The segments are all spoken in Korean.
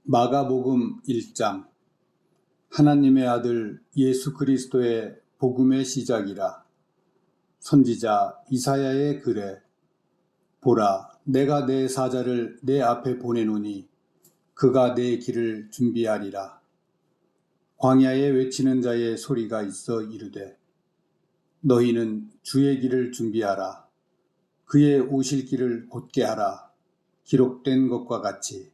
마가복음 1장. 하나님의 아들 예수 그리스도의 복음의 시작이라. 선지자 이사야의 글에 보라, 내가 내 사자를 내 앞에 보내노니 그가 내 길을 준비하리라. 광야에 외치는 자의 소리가 있어 이르되 너희는 주의 길을 준비하라. 그의 오실 길을 곧게 하라. 기록된 것과 같이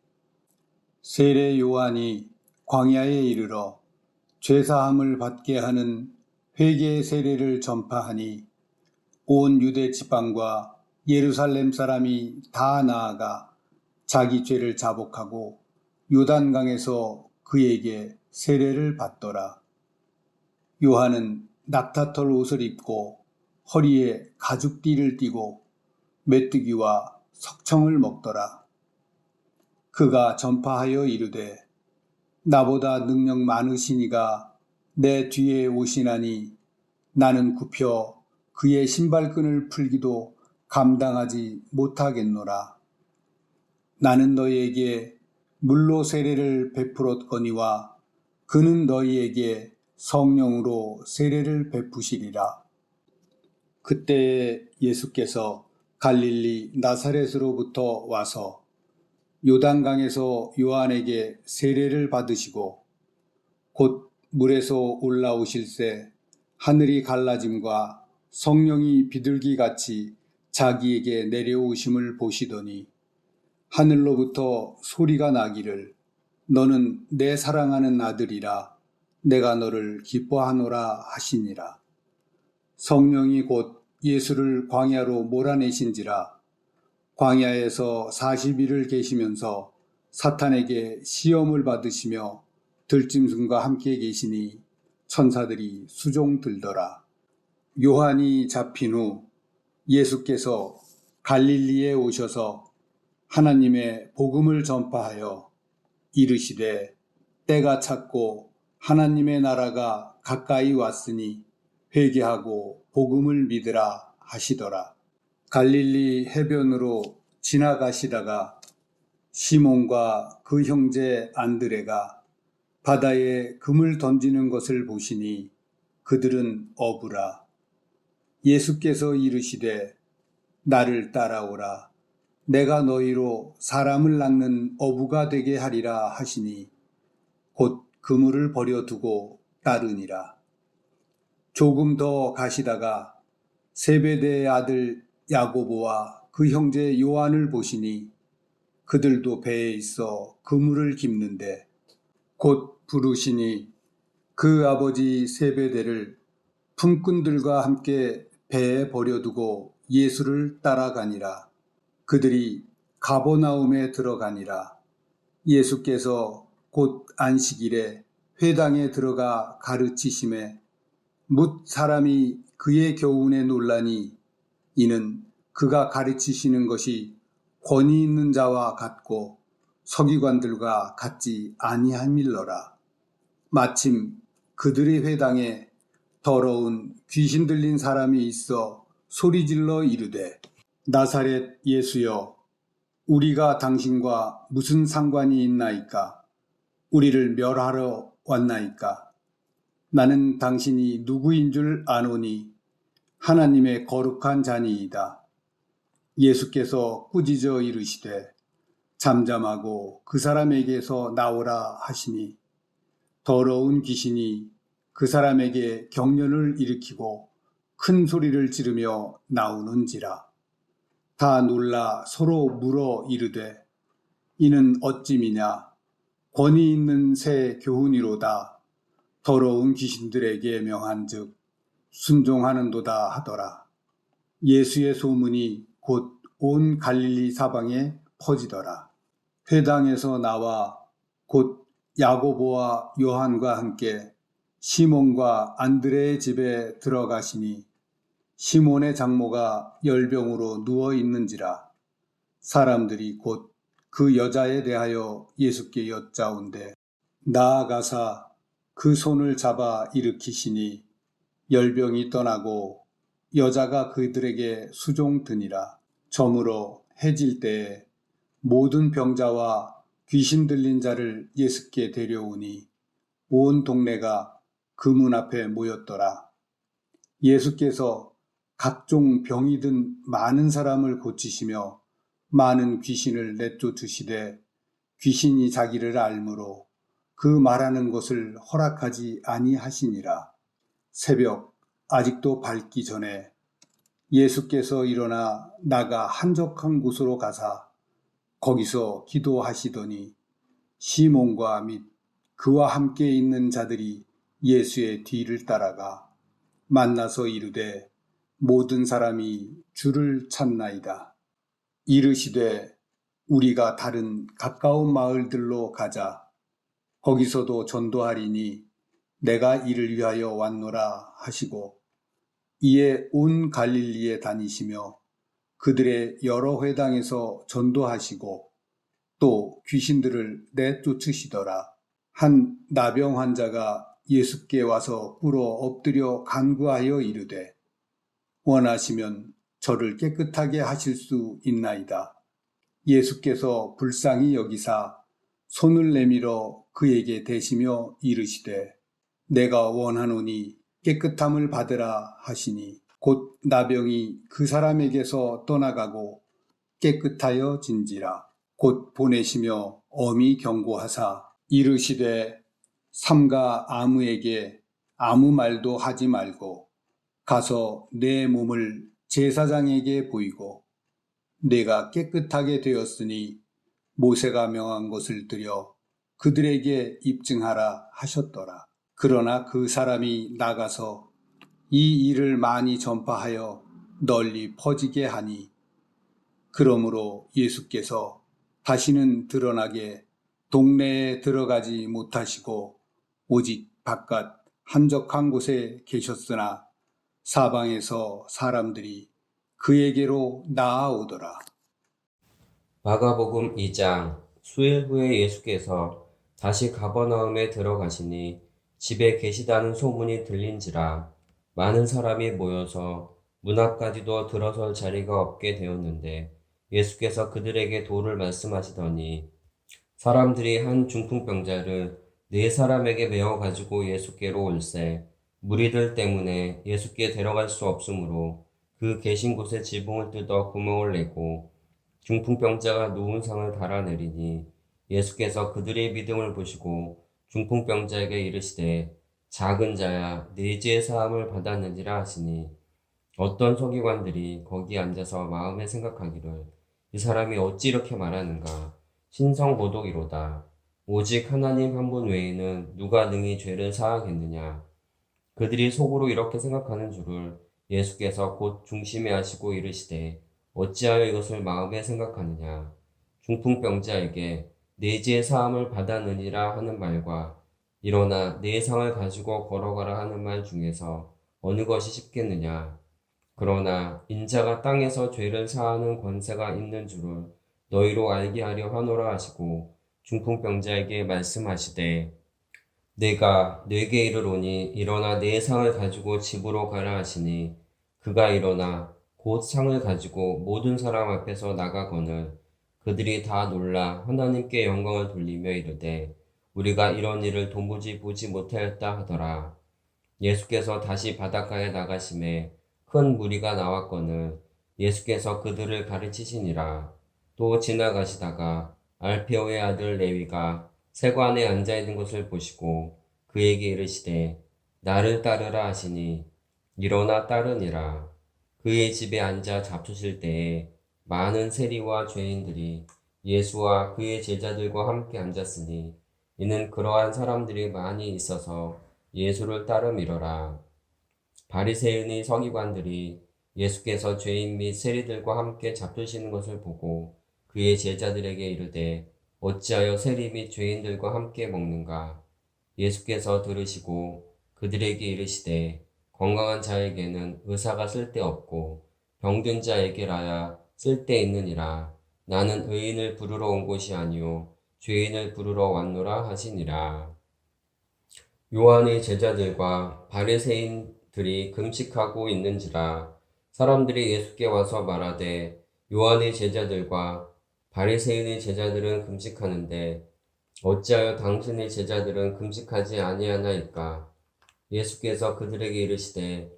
세례 요한이 광야에 이르러 죄사함을 받게 하는 회개의 세례를 전파하니 온 유대 지방과 예루살렘 사람이 다 나아가 자기 죄를 자복하고 요단강에서 그에게 세례를 받더라. 요한은 낙타털 옷을 입고 허리에 가죽띠를 띠고 메뚜기와 석청을 먹더라. 그가 전파하여 이르되 나보다 능력 많으시니가 내 뒤에 오시나니 나는 굽혀 그의 신발끈을 풀기도 감당하지 못하겠노라. 나는 너희에게 물로 세례를 베풀었거니와 그는 너희에게 성령으로 세례를 베푸시리라. 그때에 예수께서 갈릴리 나사렛으로부터 와서 요단강에서 요한에게 세례를 받으시고 곧 물에서 올라오실새 하늘이 갈라짐과 성령이 비둘기같이 자기에게 내려오심을 보시더니 하늘로부터 소리가 나기를 너는 내 사랑하는 아들이라 내가 너를 기뻐하노라 하시니라. 성령이 곧 예수를 광야로 몰아내신지라. 광야에서 40일을 계시면서 사탄에게 시험을 받으시며 들짐승과 함께 계시니 천사들이 수종 들더라. 요한이 잡힌 후 예수께서 갈릴리에 오셔서 하나님의 복음을 전파하여 이르시되 때가 찼고 하나님의 나라가 가까이 왔으니 회개하고 복음을 믿으라 하시더라. 갈릴리 해변으로 지나가시다가 시몬과 그 형제 안드레가 바다에 금을 던지는 것을 보시니 그들은 어부라. 예수께서 이르시되 나를 따라오라. 내가 너희로 사람을 낚는 어부가 되게 하리라 하시니 곧 그물을 버려두고 따르니라. 조금 더 가시다가 세베대의 아들 야고보와 그 형제 요한을 보시니 그들도 배에 있어 그물을 깁는데 곧 부르시니 그 아버지 세베대를 품꾼들과 함께 배에 버려두고 예수를 따라가니라. 그들이 가버나움에 들어가니라. 예수께서 곧 안식일에 회당에 들어가 가르치심에 뭇 사람이 그의 교훈에 놀라니 이는 그가 가르치시는 것이 권위 있는 자와 같고 서기관들과 같지 아니함일러라. 마침 그들의 회당에 더러운 귀신 들린 사람이 있어 소리질러 이르되 나사렛 예수여, 우리가 당신과 무슨 상관이 있나이까? 우리를 멸하러 왔나이까? 나는 당신이 누구인 줄 아노니 하나님의 거룩한 자니이다. 예수께서 꾸짖어 이르시되 잠잠하고 그 사람에게서 나오라 하시니 더러운 귀신이 그 사람에게 경련을 일으키고 큰 소리를 지르며 나오는지라. 다 놀라 서로 물어 이르되 이는 어찌미냐? 권위 있는 새 교훈이로다. 더러운 귀신들에게 명한즉 순종하는도다 하더라. 예수의 소문이 곧 온 갈릴리 사방에 퍼지더라. 회당에서 나와 곧 야고보와 요한과 함께 시몬과 안드레의 집에 들어가시니 시몬의 장모가 열병으로 누워 있는지라. 사람들이 곧 그 여자에 대하여 예수께 여짜온대 나아가사 그 손을 잡아 일으키시니 열병이 떠나고 여자가 그들에게 수종드니라. 저물어 해질 때에 모든 병자와 귀신 들린 자를 예수께 데려오니 온 동네가 그 문 앞에 모였더라. 예수께서 각종 병이 든 많은 사람을 고치시며 많은 귀신을 내쫓으시되 귀신이 자기를 알므로 그 말하는 것을 허락하지 아니하시니라. 새벽 아직도 밝기 전에 예수께서 일어나 나가 한적한 곳으로 가사 거기서 기도하시더니 시몬과 및 그와 함께 있는 자들이 예수의 뒤를 따라가 만나서 이르되 모든 사람이 주를 찾나이다. 이르시되 우리가 다른 가까운 마을들로 가자. 거기서도 전도하리니 내가 이를 위하여 왔노라 하시고 이에 온 갈릴리에 다니시며 그들의 여러 회당에서 전도하시고 또 귀신들을 내쫓으시더라. 한 나병 환자가 예수께 와서 꿇어 엎드려 간구하여 이르되 원하시면 저를 깨끗하게 하실 수 있나이다. 예수께서 불쌍히 여기사 손을 내밀어 그에게 대시며 이르시되 내가 원하노니 깨끗함을 받으라 하시니 곧 나병이 그 사람에게서 떠나가고 깨끗하여 진지라. 곧 보내시며 엄히 경고하사 이르시되 삼가 아무에게 아무 말도 하지 말고 가서 내 몸을 제사장에게 보이고 내가 깨끗하게 되었으니 모세가 명한 것을 드려 그들에게 입증하라 하셨더라. 그러나 그 사람이 나가서 이 일을 많이 전파하여 널리 퍼지게 하니 그러므로 예수께서 다시는 드러나게 동네에 들어가지 못하시고 오직 바깥 한적한 곳에 계셨으나 사방에서 사람들이 그에게로 나아오더라. 마가복음 2장. 수일 후에 예수께서 다시 가버나움에 들어가시니 집에 계시다는 소문이 들린지라 많은 사람이 모여서 문 앞까지도 들어설 자리가 없게 되었는데 예수께서 그들에게 도를 말씀하시더니 사람들이 한 중풍병자를 4사람에게 메어 가지고 예수께로 올세 무리들 때문에 예수께 데려갈 수 없으므로 그 계신 곳에 지붕을 뜯어 구멍을 내고 중풍병자가 누운 상을 달아내리니 예수께서 그들의 믿음을 보시고 중풍병자에게 이르시되 작은 자야 네 죄의 사함을 받았느니라 하시니 어떤 서기관들이 거기 앉아서 마음에 생각하기를 이 사람이 어찌 이렇게 말하는가 신성모독이로다. 오직 하나님 한 분 외에는 누가 능히 죄를 사하겠느냐. 그들이 속으로 이렇게 생각하는 줄을 예수께서 곧 중심에 하시고 이르시되 어찌하여 이것을 마음에 생각하느냐. 중풍병자에게 네 죄의 사함을 받았느니라 하는 말과 일어나 네 상을 가지고 걸어가라 하는 말 중에서 어느 것이 쉽겠느냐. 그러나 인자가 땅에서 죄를 사하는 권세가 있는 줄을 너희로 알게 하려 하노라 하시고 중풍병자에게 말씀하시되 내가 네게 이르노니 일어나 네 상을 가지고 집으로 가라 하시니 그가 일어나 곧 상을 가지고 모든 사람 앞에서 나가거늘 그들이 다 놀라 하나님께 영광을 돌리며 이르되 우리가 이런 일을 도무지 보지 못하였다 하더라. 예수께서 다시 바닷가에 나가심에 큰 무리가 나왔거늘 예수께서 그들을 가르치시니라. 또 지나가시다가 알페오의 아들 레위가 세관에 앉아있는 것을 보시고 그에게 이르시되 나를 따르라 하시니 일어나 따르니라. 그의 집에 앉아 잡수실 때에 많은 세리와 죄인들이 예수와 그의 제자들과 함께 앉았으니 이는 그러한 사람들이 많이 있어서 예수를 따름이러라. 바리새인의 서기관들이 예수께서 죄인 및 세리들과 함께 잡수시는 것을 보고 그의 제자들에게 이르되 어찌하여 세리 및 죄인들과 함께 먹는가. 예수께서 들으시고 그들에게 이르시되 건강한 자에게는 의사가 쓸데없고 병든 자에게라야 쓸데있느니라. 나는 의인을 부르러 온 것이 아니요 죄인을 부르러 왔노라 하시니라. 요한의 제자들과 바리새인들이 금식하고 있는지라 사람들이 예수께 와서 말하되 요한의 제자들과 바리새인의 제자들은 금식하는데 어찌하여 당신의 제자들은 금식하지 아니하나이까? 예수께서 그들에게 이르시되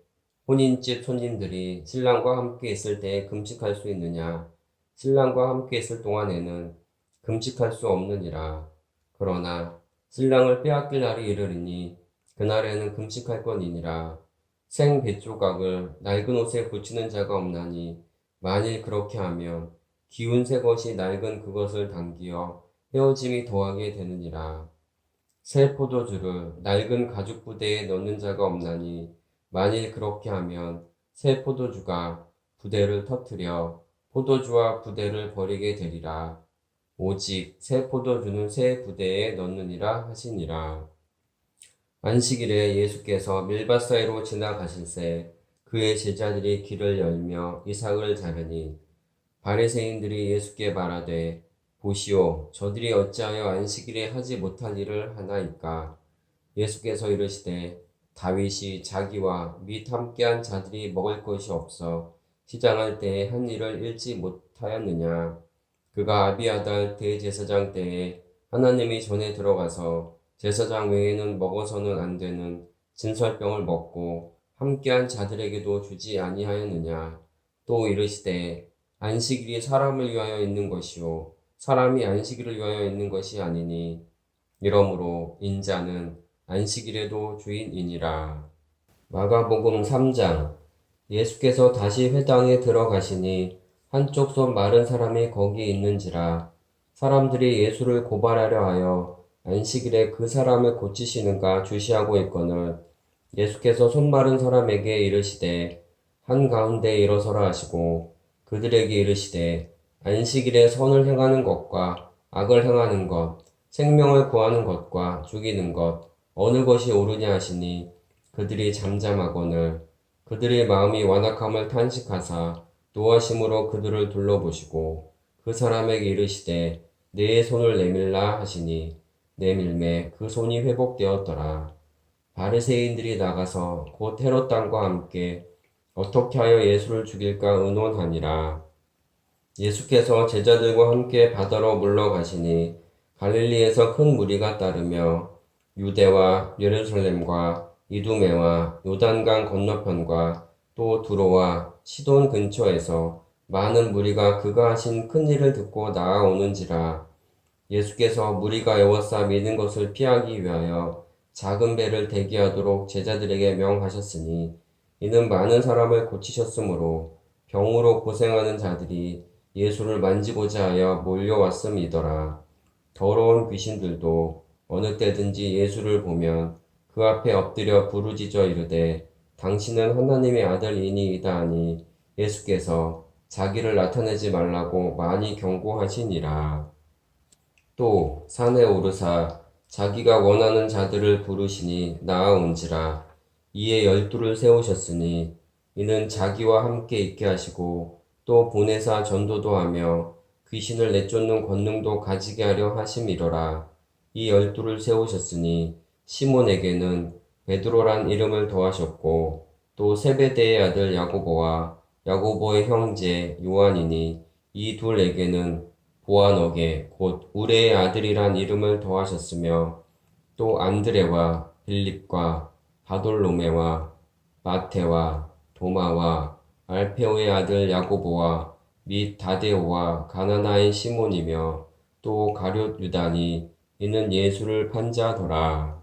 혼인집 손님들이 신랑과 함께 있을 때에 금식할 수 있느냐? 신랑과 함께 있을 동안에는 금식할 수 없느니라. 그러나 신랑을 빼앗길 날이 이르리니 그날에는 금식할 것이니라. 생 뱃조각을 낡은 옷에 붙이는 자가 없나니 만일 그렇게 하면 기운 새 것이 낡은 그것을 당기어 헤어짐이 더하게 되느니라. 새 포도주를 낡은 가죽 부대에 넣는 자가 없나니 만일 그렇게 하면 새 포도주가 부대를 터뜨려 포도주와 부대를 버리게 되리라. 오직 새 포도주는 새 부대에 넣느니라 하시니라. 안식일에 예수께서 밀밭 사이로 지나가실새 그의 제자들이 길을 열며 이삭을 자르니 바리새인들이 예수께 말하되 보시오 저들이 어찌하여 안식일에 하지 못할 일을 하나이까. 예수께서 이르시되 다윗이 자기와 및 함께한 자들이 먹을 것이 없어 시장할 때에 한 일을 잃지 못하였느냐. 그가 아비아달 대제사장 때에 하나님이 전에 들어가서 제사장 외에는 먹어서는 안 되는 진설병을 먹고 함께한 자들에게도 주지 아니하였느냐. 또 이르시되 안식일이 사람을 위하여 있는 것이요 사람이 안식일을 위하여 있는 것이 아니니 이러므로 인자는 안식일에도 주인이니라. 마가복음 3장. 예수께서 다시 회당에 들어가시니 한쪽 손 마른 사람이 거기 있는지라. 사람들이 예수를 고발하려 하여 안식일에 그 사람을 고치시는가 주시하고 있거늘 예수께서 손 마른 사람에게 이르시되 한가운데 일어서라 하시고 그들에게 이르시되 안식일에 선을 행하는 것과 악을 행하는 것, 생명을 구하는 것과 죽이는 것, 어느 것이 옳으냐 하시니 그들이 잠잠하거늘 그들의 마음이 완악함을 탄식하사 노하심으로 그들을 둘러보시고 그 사람에게 이르시되 내 손을 내밀라 하시니 내밀매 그 손이 회복되었더라. 바리새인들이 나가서 곧 헤롯 당과 함께 어떻게 하여 예수를 죽일까 의논하니라. 예수께서 제자들과 함께 바다로 물러가시니 갈릴리에서 큰 무리가 따르며 유대와 예루살렘과 이두메와 요단강 건너편과 또 두로와 시돈 근처에서 많은 무리가 그가 하신 큰 일을 듣고 나아오는지라. 예수께서 무리가 에워싸 미는 것을 피하기 위하여 작은 배를 대기하도록 제자들에게 명하셨으니 이는 많은 사람을 고치셨으므로 병으로 고생하는 자들이 예수를 만지고자 하여 몰려왔음이더라. 더러운 귀신들도 어느 때든지 예수를 보면 그 앞에 엎드려 부르짖어 이르되 당신은 하나님의 아들이니이다 하니 예수께서 자기를 나타내지 말라고 많이 경고하시니라. 또 산에 오르사 자기가 원하는 자들을 부르시니 나아온지라. 이에 12를 세우셨으니 이는 자기와 함께 있게 하시고 또 보내사 전도도 하며 귀신을 내쫓는 권능도 가지게 하려 하심이로라. 이 12를 세우셨으니 시몬에게는 베드로란 이름을 더하셨고 또 세베대의 아들 야고보와 야고보의 형제 요한이니 이 둘에게는 보아너게 곧 우레의 아들이란 이름을 더하셨으며 또 안드레와 빌립과 바돌로메와 마테와 도마와 알페오의 아들 야고보와 및 다데오와 가나나의 시몬이며 또 가룟 유다니 이는 예수를 판자더라.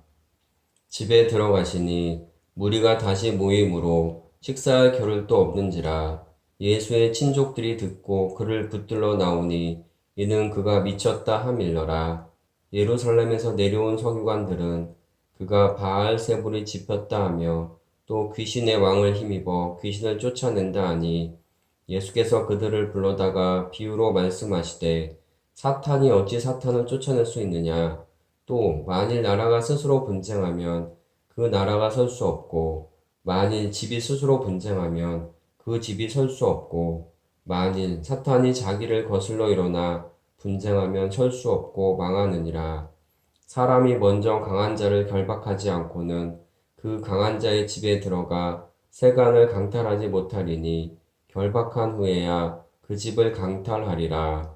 집에 들어가시니 무리가 다시 모임으로 식사할 겨를도 없는지라. 예수의 친족들이 듣고 그를 붙들러 나오니 이는 그가 미쳤다 함일러라. 예루살렘에서 내려온 서기관들은 그가 바알세불이 집혔다 하며 또 귀신의 왕을 힘입어 귀신을 쫓아낸다 하니 예수께서 그들을 불러다가 비유로 말씀하시되 사탄이 어찌 사탄을 쫓아낼 수 있느냐. 또 만일 나라가 스스로 분쟁하면 그 나라가 설 수 없고 만일 집이 스스로 분쟁하면 그 집이 설 수 없고 만일 사탄이 자기를 거슬러 일어나 분쟁하면 설 수 없고 망하느니라. 사람이 먼저 강한 자를 결박하지 않고는 그 강한 자의 집에 들어가 세간을 강탈하지 못하리니 결박한 후에야 그 집을 강탈하리라.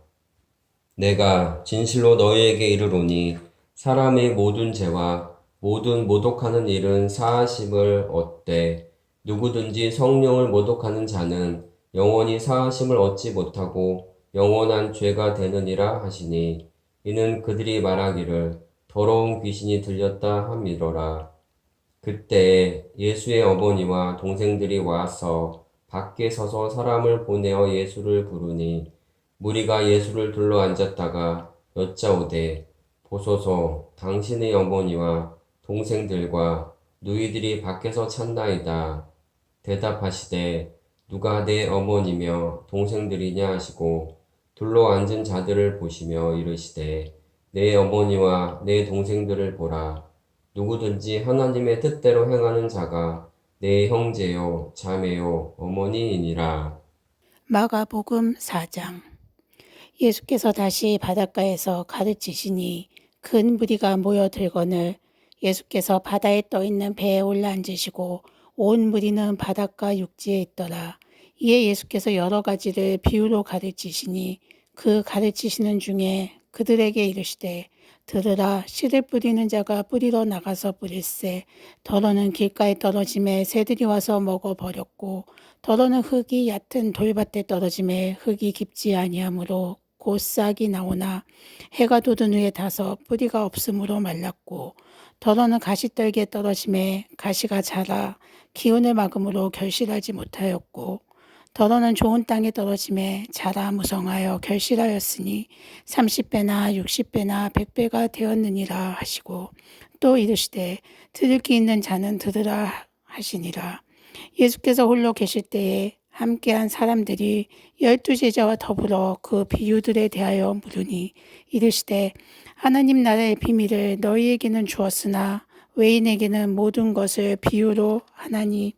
내가 진실로 너희에게 이르노니 사람의 모든 죄와 모든 모독하는 일은 사하심을 얻되 누구든지 성령을 모독하는 자는 영원히 사하심을 얻지 못하고 영원한 죄가 되느니라 하시니 이는 그들이 말하기를 더러운 귀신이 들렸다 함이로라. 그때 예수의 어머니와 동생들이 와서 밖에 서서 사람을 보내어 예수를 부르니 무리가 예수를 둘러 앉았다가 여짜오되 보소서 당신의 어머니와 동생들과 누이들이 밖에서 찾나이다. 대답하시되 누가 내 어머니며 동생들이냐 하시고 둘러 앉은 자들을 보시며 이르시되 내 어머니와 내 동생들을 보라. 누구든지 하나님의 뜻대로 행하는 자가 내 형제요 자매요 어머니이니라. 마가복음 4장. 예수께서 다시 바닷가에서 가르치시니 큰 무리가 모여들거늘 예수께서 바다에 떠있는 배에 올라앉으시고 온 무리는 바닷가 육지에 있더라. 이에 예수께서 여러 가지를 비유로 가르치시니 그 가르치시는 중에 그들에게 이르시되 들으라. 씨를 뿌리는 자가 뿌리러 나가서 뿌릴새 더러는 길가에 떨어짐에 새들이 와서 먹어버렸고 더러는 흙이 얕은 돌밭에 떨어짐에 흙이 깊지 아니하므로 곧 싹이 나오나 해가 돋은 후에 다서 뿌리가 없으므로 말랐고 더러는 가시떨기에 떨어짐에 가시가 자라 기운을 막음으로 결실하지 못하였고 더러는 좋은 땅에 떨어짐에 자라 무성하여 결실하였으니 30배나 60배나 100배가 되었느니라 하시고 또 이르시되 들을 귀 있는 자는 들으라 하시니라. 예수께서 홀로 계실 때에 함께한 사람들이 12제자와 더불어 그 비유들에 대하여 물으니 이르시되 하나님 나라의 비밀을 너희에게는 주었으나 외인에게는 모든 것을 비유로 하나니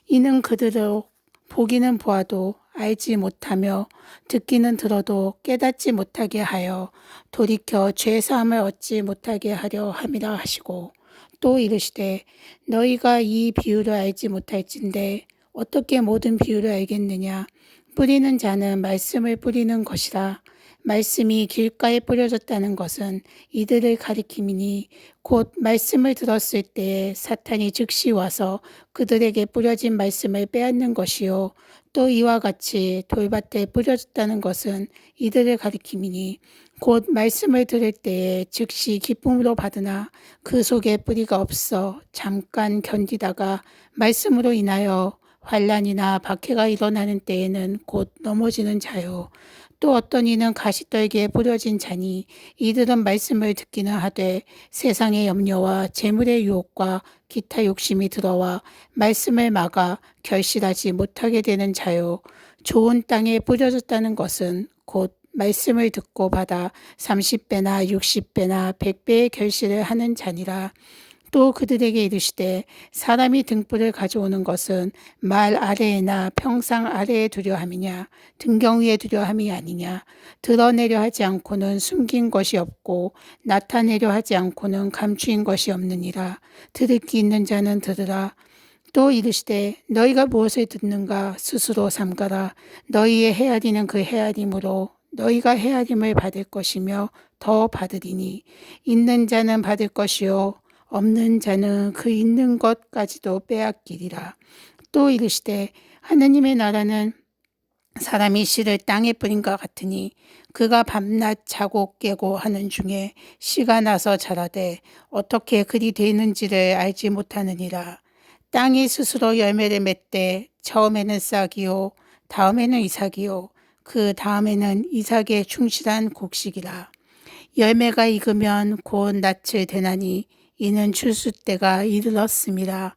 이는 그들로 보기는 보아도 알지 못하며 듣기는 들어도 깨닫지 못하게 하여 돌이켜 죄사함을 얻지 못하게 하려 함이라 하시고 또 이르시되 너희가 이 비유를 알지 못할진대 어떻게 모든 비유를 알겠느냐. 뿌리는 자는 말씀을 뿌리는 것이라. 말씀이 길가에 뿌려졌다는 것은 이들을 가리킴이니 곧 말씀을 들었을 때에 사탄이 즉시 와서 그들에게 뿌려진 말씀을 빼앗는 것이요. 또 이와 같이 돌밭에 뿌려졌다는 것은 이들을 가리킴이니 곧 말씀을 들을 때에 즉시 기쁨으로 받으나 그 속에 뿌리가 없어 잠깐 견디다가 말씀으로 인하여 환난이나 박해가 일어나는 때에는 곧 넘어지는 자요. 또 어떤 이는 가시떨기에 뿌려진 자니 이들은 말씀을 듣기는 하되 세상의 염려와 재물의 유혹과 기타 욕심이 들어와 말씀을 막아 결실하지 못하게 되는 자요. 좋은 땅에 뿌려졌다는 것은 곧 말씀을 듣고 받아 30배나 60배나 100배의 결실을 하는 자니라. 또 그들에게 이르시되 사람이 등불을 가져오는 것은 말 아래에나 평상 아래에 두려 함이냐 등경 위에 두려 함이 아니냐. 드러내려 하지 않고는 숨긴 것이 없고 나타내려 하지 않고는 감추인 것이 없느니라. 들을 귀 있는 자는 들으라. 또 이르시되 너희가 무엇을 듣는가 스스로 삼가라. 너희의 헤아리는 그 헤아림으로 너희가 헤아림을 받을 것이며 더 받으리니 있는 자는 받을 것이요 없는 자는 그 있는 것까지도 빼앗기리라. 또 이르시되 하느님의 나라는 사람이 씨를 땅에 뿌린 것 같으니 그가 밤낮 자고 깨고 하는 중에 씨가 나서 자라되 어떻게 그리 되는지를 알지 못하느니라. 땅이 스스로 열매를 맺되 처음에는 싹이요 다음에는 이삭이요 그 다음에는 이삭의 충실한 곡식이라. 열매가 익으면 곧 낯을 대나니 이는 출수 때가 이르렀음이라.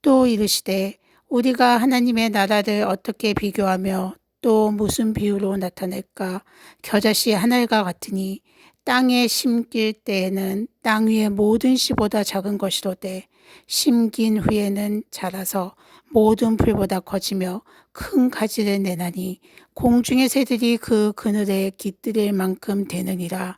또 이르시되 우리가 하나님의 나라를 어떻게 비교하며 또 무슨 비유로 나타낼까. 겨자씨 한 알과 같으니 땅에 심길 때에는 땅 위의 모든 씨보다 작은 것이로되 심긴 후에는 자라서 모든 풀보다 커지며 큰 가지를 내나니 공중의 새들이 그 그늘에 깃들일 만큼 되느니라.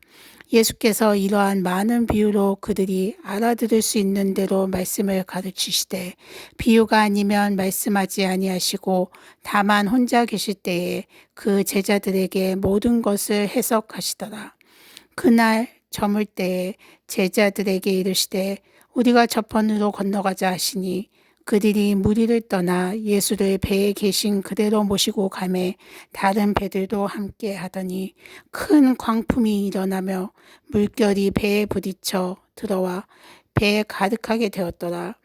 예수께서 이러한 많은 비유로 그들이 알아들을 수 있는 대로 말씀을 가르치시되 비유가 아니면 말씀하지 아니하시고 다만 혼자 계실 때에 그 제자들에게 모든 것을 해석하시더라. 그날 저물 때에 제자들에게 이르시되 우리가 저편으로 건너가자 하시니 그들이 무리를 떠나 예수를 배에 계신 그대로 모시고 가매 다른 배들도 함께 하더니 큰 광풍이 일어나며 물결이 배에 부딪혀 들어와 배에 가득하게 되었더라.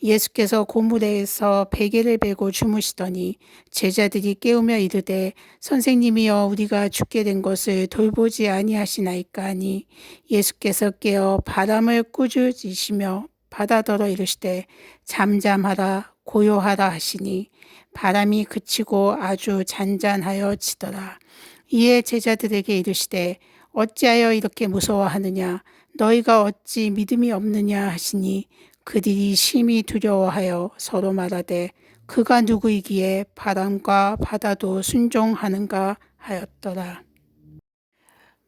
예수께서 고물에서 베개를 베고 주무시더니 제자들이 깨우며 이르되 선생님이여 우리가 죽게 된 것을 돌보지 아니하시나이까 하니 예수께서 깨어 바람을 꾸짖으시며 바다더러 이르시되 잠잠하라 고요하라 하시니 바람이 그치고 아주 잔잔하여 지더라. 이에 제자들에게 이르시되 어찌하여 이렇게 무서워하느냐 너희가 어찌 믿음이 없느냐 하시니 그들이 심히 두려워하여 서로 말하되 그가 누구이기에 바람과 바다도 순종하는가 하였더라.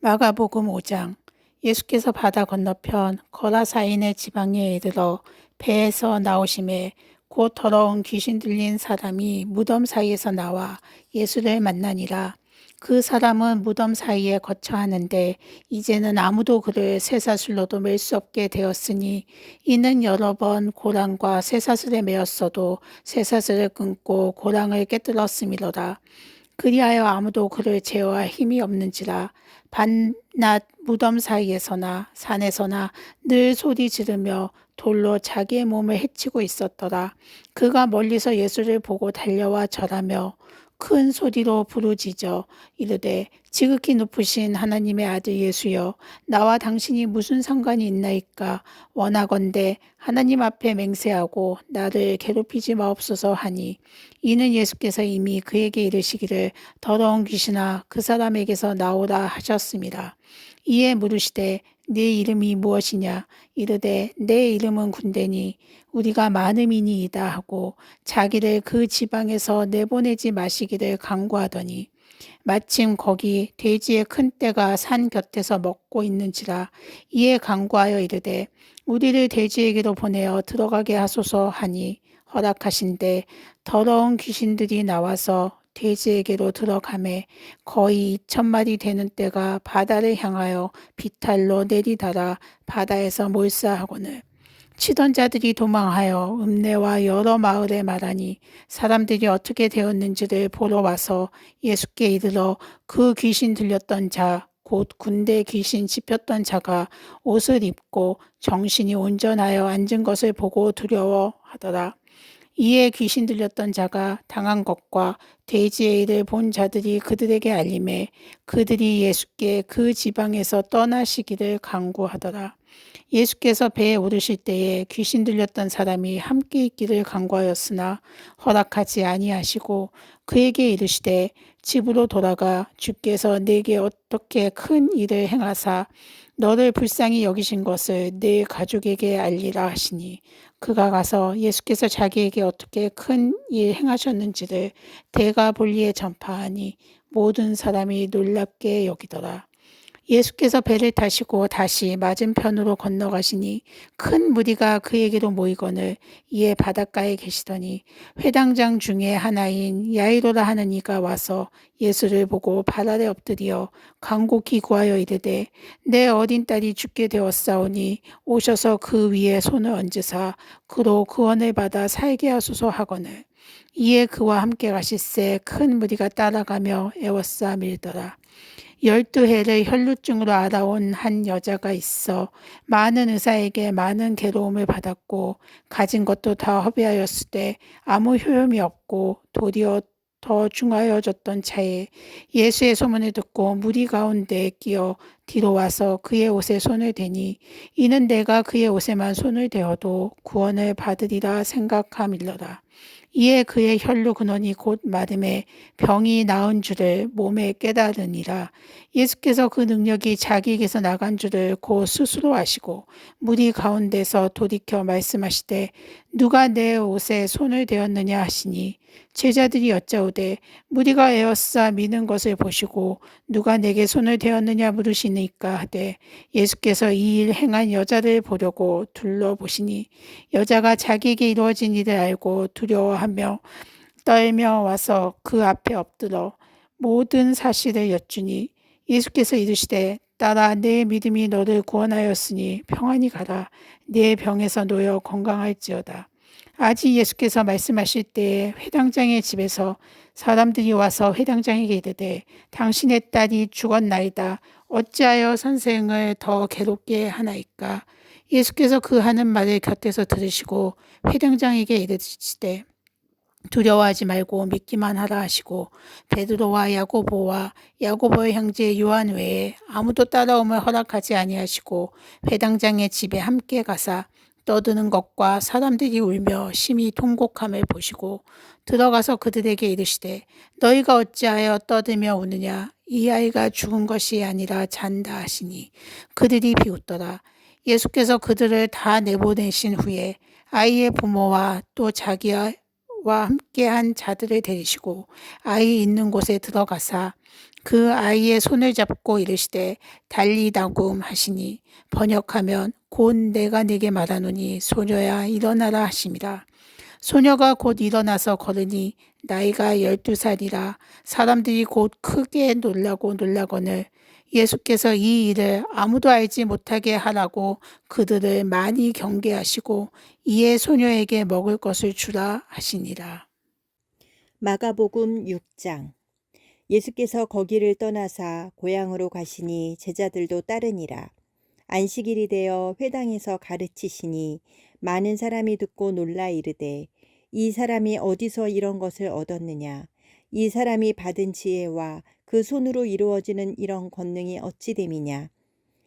마가복음 5장. 예수께서 바다 건너편 거라사인의 지방에 이르러 배에서 나오심에 곧 더러운 귀신 들린 사람이 무덤 사이에서 나와 예수를 만나니라. 그 사람은 무덤 사이에 거처하는데 이제는 아무도 그를 쇠사슬로도 맬 수 없게 되었으니 이는 여러 번 고랑과 쇠사슬에 매었어도 쇠사슬을 끊고 고랑을 깨뜨렸음이로다. 그리하여 아무도 그를 제어할 힘이 없는지라. 밤낮 무덤 사이에서나 산에서나 늘 소리 지르며 돌로 자기의 몸을 해치고 있었더라. 그가 멀리서 예수를 보고 달려와 절하며 큰 소리로 부르짖어 이르되 지극히 높으신 하나님의 아들 예수여 나와 당신이 무슨 상관이 있나이까. 원하건대 하나님 앞에 맹세하고 나를 괴롭히지 마옵소서 하니 이는 예수께서 이미 그에게 이르시기를 더러운 귀신아 그 사람에게서 나오라 하셨습니다. 이에 물으시되 네 이름이 무엇이냐. 이르되 내 이름은 군대니 우리가 많음이니이다 하고 자기를 그 지방에서 내보내지 마시기를 간구하더니 마침 거기 돼지의 큰 떼가 산 곁에서 먹고 있는지라. 이에 간구하여 이르되 우리를 돼지에게로 보내어 들어가게 하소서 하니 허락하신대 더러운 귀신들이 나와서 돼지에게로 들어가매 거의 2,000마리 되는 떼가 바다를 향하여 비탈로 내리달아 바다에서 몰사하거늘 치던 자들이 도망하여 읍내와 여러 마을에 말하니 사람들이 어떻게 되었는지를 보러 와서 예수께 이르러 그 귀신 들렸던 자 곧 군대 귀신 짚혔던 자가 옷을 입고 정신이 온전하여 앉은 것을 보고 두려워하더라. 이에 귀신 들렸던 자가 당한 것과 돼지의 일을 본 자들이 그들에게 알림해 그들이 예수께 그 지방에서 떠나시기를 간구하더라. 예수께서 배에 오르실 때에 귀신 들렸던 사람이 함께 있기를 간구하였으나 허락하지 아니하시고 그에게 이르시되 집으로 돌아가 주께서 네게 어떻게 큰 일을 행하사 너를 불쌍히 여기신 것을 네 가족에게 알리라 하시니 그가 가서 예수께서 자기에게 어떻게 큰 일 행하셨는지를 대가볼리에 전파하니 모든 사람이 놀랍게 여기더라. 예수께서 배를 타시고 다시 맞은편으로 건너가시니 큰 무리가 그에게로 모이거늘 이에 바닷가에 계시더니 회당장 중에 하나인 야이로라 하는 이가 와서 예수를 보고 발 아래 엎드려 간곡히 구하여 이르되 내 어린 딸이 죽게 되었사오니 오셔서 그 위에 손을 얹으사 그로 구원을 받아 살게 하소서 하거늘 이에 그와 함께 가실새 큰 무리가 따라가며 애워싸 밀더라. 12해를 혈루증으로 알아온 한 여자가 있어 많은 의사에게 많은 괴로움을 받았고 가진 것도 다 허비하였을 때 아무 효용이 없고 도리어 더 중하여졌던 차에 예수의 소문을 듣고 무리 가운데 끼어 뒤로 와서 그의 옷에 손을 대니 이는 내가 그의 옷에만 손을 대어도 구원을 받으리라 생각함일러라. 이에 그의 혈루 근원이 곧 마름에 병이 나은 줄을 몸에 깨달으니라. 예수께서 그 능력이 자기에게서 나간 줄을 곧 스스로 아시고 무리 가운데서 돌이켜 말씀하시되 누가 내 옷에 손을 대었느냐 하시니 제자들이 여짜오되 무리가 에워싸 미는 것을 보시고 누가 내게 손을 대었느냐 물으시는 이루었느니까 하되 예수께서 이 일 행한 여자를 보려고 둘러보시니 여자가 자기에게 이루어진 일을 알고 두려워하며 떨며 와서 그 앞에 엎드러 모든 사실을 여쭈니 예수께서 이르시되 딸아 내 믿음이 너를 구원하였으니 평안히 가라 내 병에서 놓여 건강할지어다. 아직 예수께서 말씀하실 때에 회당장의 집에서 사람들이 와서 회당장에게 이르되 당신의 딸이 죽었나이다. 어찌하여 선생을 더 괴롭게 하나이까? 예수께서 그 하는 말을 곁에서 들으시고 회당장에게 이르시되 두려워하지 말고 믿기만 하라 하시고 베드로와 야고보와 야고보의 형제 요한 외에 아무도 따라옴을 허락하지 아니하시고 회당장의 집에 함께 가사 떠드는 것과 사람들이 울며 심히 통곡함을 보시고 들어가서 그들에게 이르시되 너희가 어찌하여 떠들며 우느냐 이 아이가 죽은 것이 아니라 잔다 하시니 그들이 비웃더라. 예수께서 그들을 다 내보내신 후에 아이의 부모와 또 자기와 함께한 자들을 데리시고 아이 있는 곳에 들어가사 그 아이의 손을 잡고 이르시되 달리다굼 하시니 번역하면 곧 내가 네게 말하노니 소녀야 일어나라 하심이라. 소녀가 곧 일어나서 걸으니 나이가 12살이라 사람들이 곧 크게 놀라거늘 예수께서 이 일을 아무도 알지 못하게 하라고 그들을 많이 경계하시고 이에 소녀에게 먹을 것을 주라 하시니라. 마가복음 6장. 예수께서 거기를 떠나사 고향으로 가시니 제자들도 따르니라. 안식일이 되어 회당에서 가르치시니 많은 사람이 듣고 놀라 이르되 이 사람이 어디서 이런 것을 얻었느냐? 이 사람이 받은 지혜와 그 손으로 이루어지는 이런 권능이 어찌 됨이냐?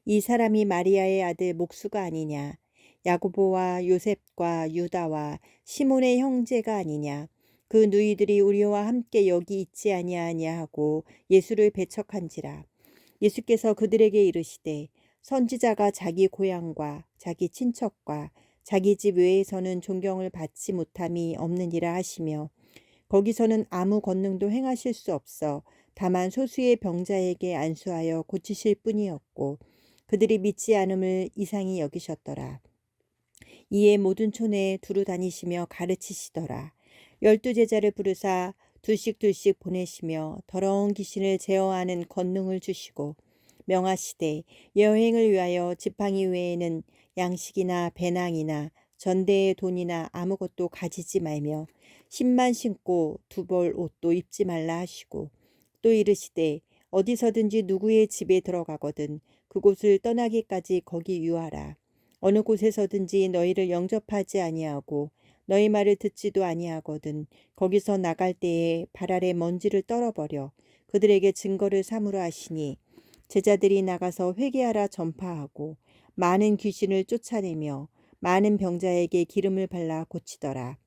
이 사람이 마리아의 아들 목수가 아니냐? 야고보와 요셉과 유다와 시몬의 형제가 아니냐? 그 누이들이 우리와 함께 여기 있지 아니하냐 하고 예수를 배척한지라. 예수께서 그들에게 이르시되 선지자가 자기 고향과 자기 친척과 자기 집 외에서는 존경을 받지 못함이 없느니라 하시며 거기서는 아무 권능도 행하실 수 없어 다만 소수의 병자에게 안수하여 고치실 뿐이었고 그들이 믿지 않음을 이상히 여기셨더라. 이에 모든 촌에 두루 다니시며 가르치시더라. 12제자를 부르사 둘씩 보내시며 더러운 귀신을 제어하는 권능을 주시고 명하시되 여행을 위하여 지팡이 외에는 양식이나 배낭이나 전대의 돈이나 아무것도 가지지 말며 신만 신고 두벌 옷도 입지 말라 하시고 또 이르시되 어디서든지 누구의 집에 들어가거든 그곳을 떠나기까지 거기 유하라. 어느 곳에서든지 너희를 영접하지 아니하고 너희 말을 듣지도 아니하거든 거기서 나갈 때에 발 아래 먼지를 떨어버려 그들에게 증거를 삼으라 하시니 제자들이 나가서 회개하라 전파하고 많은 귀신을 쫓아내며 많은 병자에게 기름을 발라 고치더라.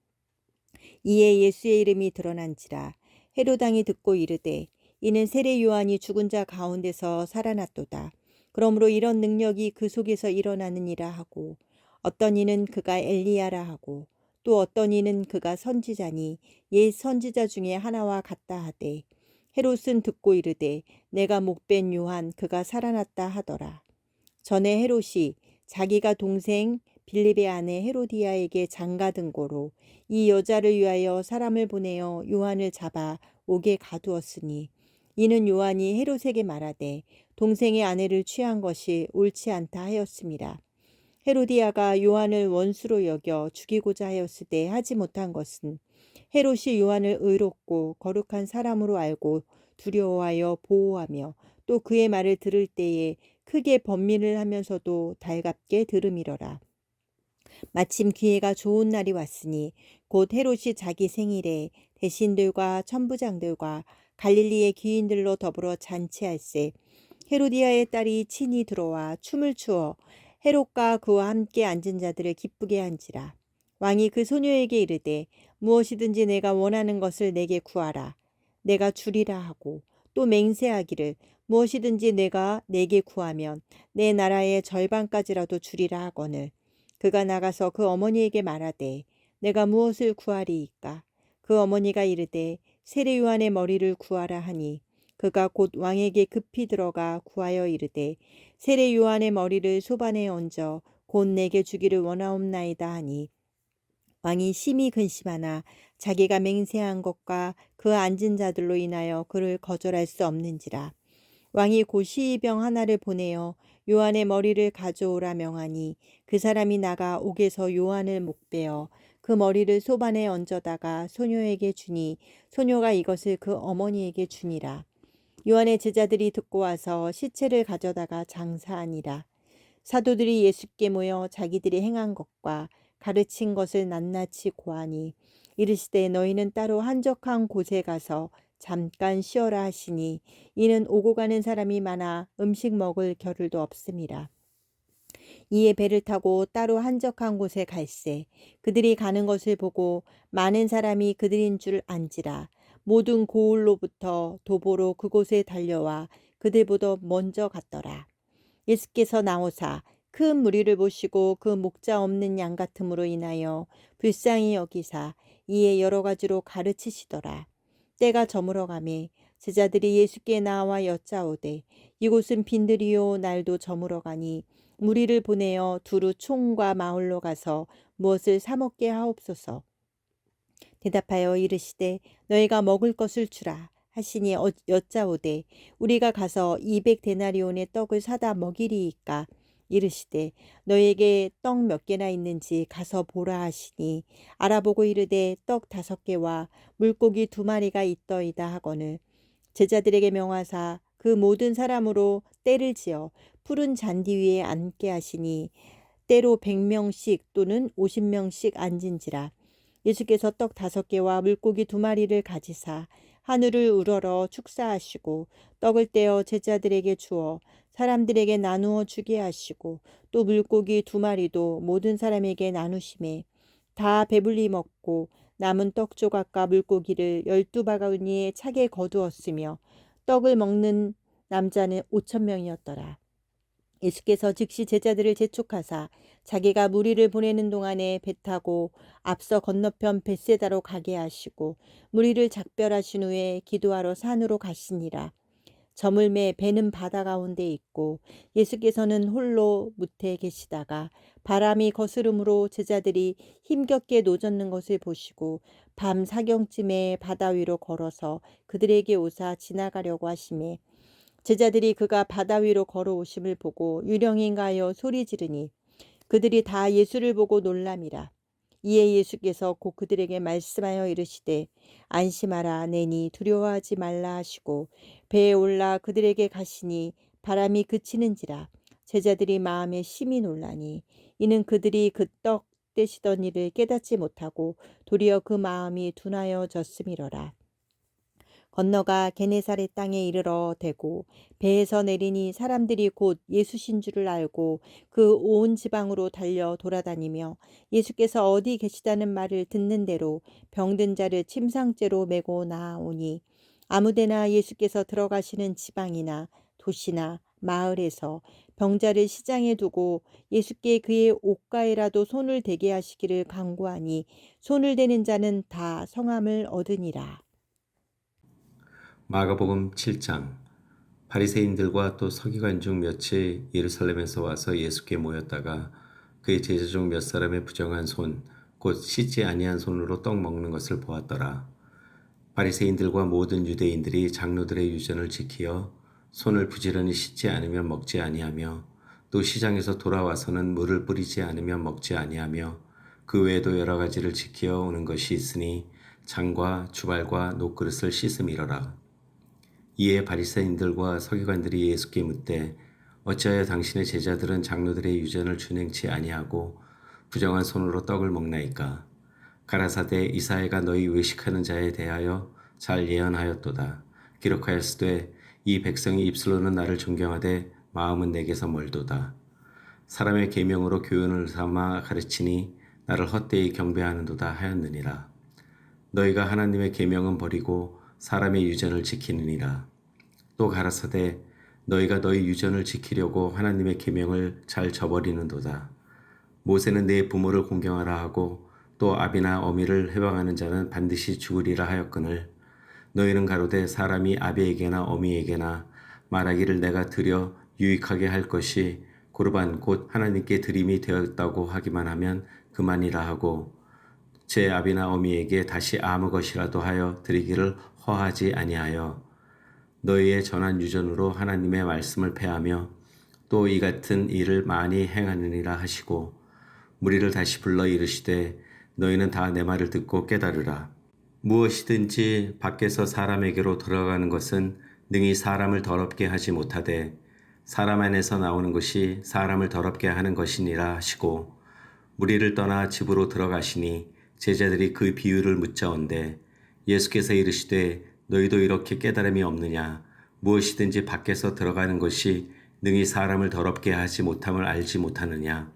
이에 예수의 이름이 드러난지라. 헤로당이 듣고 이르되 이는 세례 요한이 죽은 자 가운데서 살아났도다. 그러므로 이런 능력이 그 속에서 일어나느니라 하고 어떤 이는 그가 엘리야라 하고 또 어떤 이는 그가 선지자니 옛 선지자 중에 하나와 같다 하되 헤롯은 듣고 이르되 내가 목벤 요한 그가 살아났다 하더라. 전에 헤롯이 자기가 동생 빌립의 아내 헤로디아에게 장가든 고로 이 여자를 위하여 사람을 보내어 요한을 잡아 옥에 가두었으니 이는 요한이 헤롯에게 말하되 동생의 아내를 취한 것이 옳지 않다 하였음이라. 헤로디아가 요한을 원수로 여겨 죽이고자 하였을 때 하지 못한 것은 헤롯이 요한을 의롭고 거룩한 사람으로 알고 두려워하여 보호하며 또 그의 말을 들을 때에 크게 번민을 하면서도 달갑게 들음이러라. 마침 기회가 좋은 날이 왔으니 곧 헤롯이 자기 생일에 대신들과 천부장들과 갈릴리의 귀인들로 더불어 잔치할세 헤로디아의 딸이 친히 들어와 춤을 추어 헤롯과 그와 함께 앉은 자들을 기쁘게 한지라. 왕이 그 소녀에게 이르되 무엇이든지 내가 원하는 것을 내게 구하라. 내가 주리라 하고 또 맹세하기를 무엇이든지 내가 내게 구하면 내 나라의 절반까지라도 주리라 하거늘. 그가 나가서 그 어머니에게 말하되 내가 무엇을 구하리이까? 그 어머니가 이르되 세례 요한의 머리를 구하라 하니 그가 곧 왕에게 급히 들어가 구하여 이르되 세례 요한의 머리를 소반에 얹어 곧 내게 주기를 원하옵나이다 하니 왕이 심히 근심하나 자기가 맹세한 것과 그 앉은 자들로 인하여 그를 거절할 수 없는지라. 왕이 곧 시의병 하나를 보내어 요한의 머리를 가져오라 명하니 그 사람이 나가 옥에서 요한을 목베어 그 머리를 소반에 얹어다가 소녀에게 주니 소녀가 이것을 그 어머니에게 주니라. 요한의 제자들이 듣고 와서 시체를 가져다가 장사하니라. 사도들이 예수께 모여 자기들이 행한 것과 가르친 것을 낱낱이 고하니 이르시되 너희는 따로 한적한 곳에 가서 잠깐 쉬어라 하시니 이는 오고 가는 사람이 많아 음식 먹을 겨를도 없음이라. 이에 배를 타고 따로 한적한 곳에 갈새 그들이 가는 것을 보고 많은 사람이 그들인 줄 안지라. 모든 고을로부터 도보로 그곳에 달려와 그들보다 먼저 갔더라. 예수께서 나오사 큰 무리를 보시고 그 목자 없는 양 같음으로 인하여 불쌍히 여기사 이에 여러 가지로 가르치시더라. 때가 저물어 가매 제자들이 예수께 나와 여짜오되 이곳은 빈들이요 날도 저물어 가니 무리를 보내어 두루 촌과 마을로 가서 무엇을 사 먹게 하옵소서. 대답하여 이르시되 너희가 먹을 것을 주라 하시니 여짜오되 우리가 가서 200데나리온의 떡을 사다 먹이리이까. 이르시되 너희에게 떡 몇 개나 있는지 가서 보라 하시니 알아보고 이르되 떡 5개와 물고기 2마리가 있더이다 하거늘 제자들에게 명하사 그 모든 사람으로 떼를 지어 푸른 잔디 위에 앉게 하시니 때로 100명씩 또는 50명씩 앉은지라. 예수께서 떡 5개와 물고기 2마리를 가지사 하늘을 우러러 축사하시고 떡을 떼어 제자들에게 주어 사람들에게 나누어 주게 하시고 또 물고기 2마리도 모든 사람에게 나누심에 다 배불리 먹고 남은 떡 조각과 물고기를 12바구니에 차게 거두었으며 떡을 먹는 남자는 5,000명이었더라. 예수께서 즉시 제자들을 재촉하사 자기가 무리를 보내는 동안에 배 타고 앞서 건너편 벳세다로 가게 하시고 무리를 작별하신 후에 기도하러 산으로 가시니라. 저물매 배는 바다 가운데 있고 예수께서는 홀로 무태에 계시다가 바람이 거스름으로 제자들이 힘겹게 노젓는 것을 보시고 밤 사경쯤에 바다 위로 걸어서 그들에게 오사 지나가려고 하시매 제자들이 그가 바다 위로 걸어오심을 보고 유령인가 하여 소리 지르니 그들이 다 예수를 보고 놀람이라. 이에 예수께서 곧 그들에게 말씀하여 이르시되 안심하라 내니 두려워하지 말라 하시고 배에 올라 그들에게 가시니 바람이 그치는지라. 제자들이 마음에 심히 놀라니 이는 그들이 그 떡 떼시던 일을 깨닫지 못하고 도리어 그 마음이 둔하여졌음이로라. 건너가 게네사렛 땅에 이르러 대고 배에서 내리니 사람들이 곧 예수신 줄을 알고 그 온 지방으로 달려 돌아다니며 예수께서 어디 계시다는 말을 듣는 대로 병든 자를 침상째로 메고 나아오니 아무데나 예수께서 들어가시는 지방이나 도시나 마을에서 병자를 시장에 두고 예수께 그의 옷가에라도 손을 대게 하시기를 간구하니 손을 대는 자는 다 성함을 얻으니라. 마가복음 7장. 바리새인들과 또 서기관 중 몇이 예루살렘에서 와서 예수께 모였다가 그의 제자 중 몇 사람의 부정한 손, 곧 씻지 아니한 손으로 떡 먹는 것을 보았더라. 바리새인들과 모든 유대인들이 장로들의 유전을 지키어 손을 부지런히 씻지 않으면 먹지 아니하며 또 시장에서 돌아와서는 물을 뿌리지 않으면 먹지 아니하며 그 외에도 여러 가지를 지키어 오는 것이 있으니 장과 주발과 녹그릇을 씻음이로라. 이에 바리새인들과 서기관들이 예수께 묻되 어찌하여 당신의 제자들은 장로들의 유전을 준행치 아니하고 부정한 손으로 떡을 먹나이까? 가라사대 이사야가 너희 외식하는 자에 대하여 잘 예언하였도다. 기록하였으되 이 백성이 입술로는 나를 존경하되 마음은 내게서 멀도다. 사람의 계명으로 교훈을 삼아 가르치니 나를 헛되이 경배하는도다 하였느니라. 너희가 하나님의 계명은 버리고 사람의 유전을 지키느니라. 또 가라사대 너희가 너희 유전을 지키려고 하나님의 계명을 잘 저버리는도다. 모세는 내 부모를 공경하라 하고 또 아비나 어미를 해방하는 자는 반드시 죽으리라 하였거늘 너희는 가로되 사람이 아비에게나 어미에게나 말하기를 내가 드려 유익하게 할 것이 고르반 곧 하나님께 드림이 되었다고 하기만 하면 그만이라 하고 제 아비나 어미에게 다시 아무 것이라도 하여 드리기를 허하지 아니하여 너희의 전한 유전으로 하나님의 말씀을 폐하며 또 이 같은 일을 많이 행하느니라 하시고 무리를 다시 불러 이르시되 너희는 다 내 말을 듣고 깨달으라. 무엇이든지 밖에서 사람에게로 들어가는 것은 능히 사람을 더럽게 하지 못하되 사람 안에서 나오는 것이 사람을 더럽게 하는 것이니라 하시고 무리를 떠나 집으로 들어가시니 제자들이 그 비유를 묻자온데 예수께서 이르시되 너희도 이렇게 깨달음이 없느냐 무엇이든지 밖에서 들어가는 것이 능히 사람을 더럽게 하지 못함을 알지 못하느냐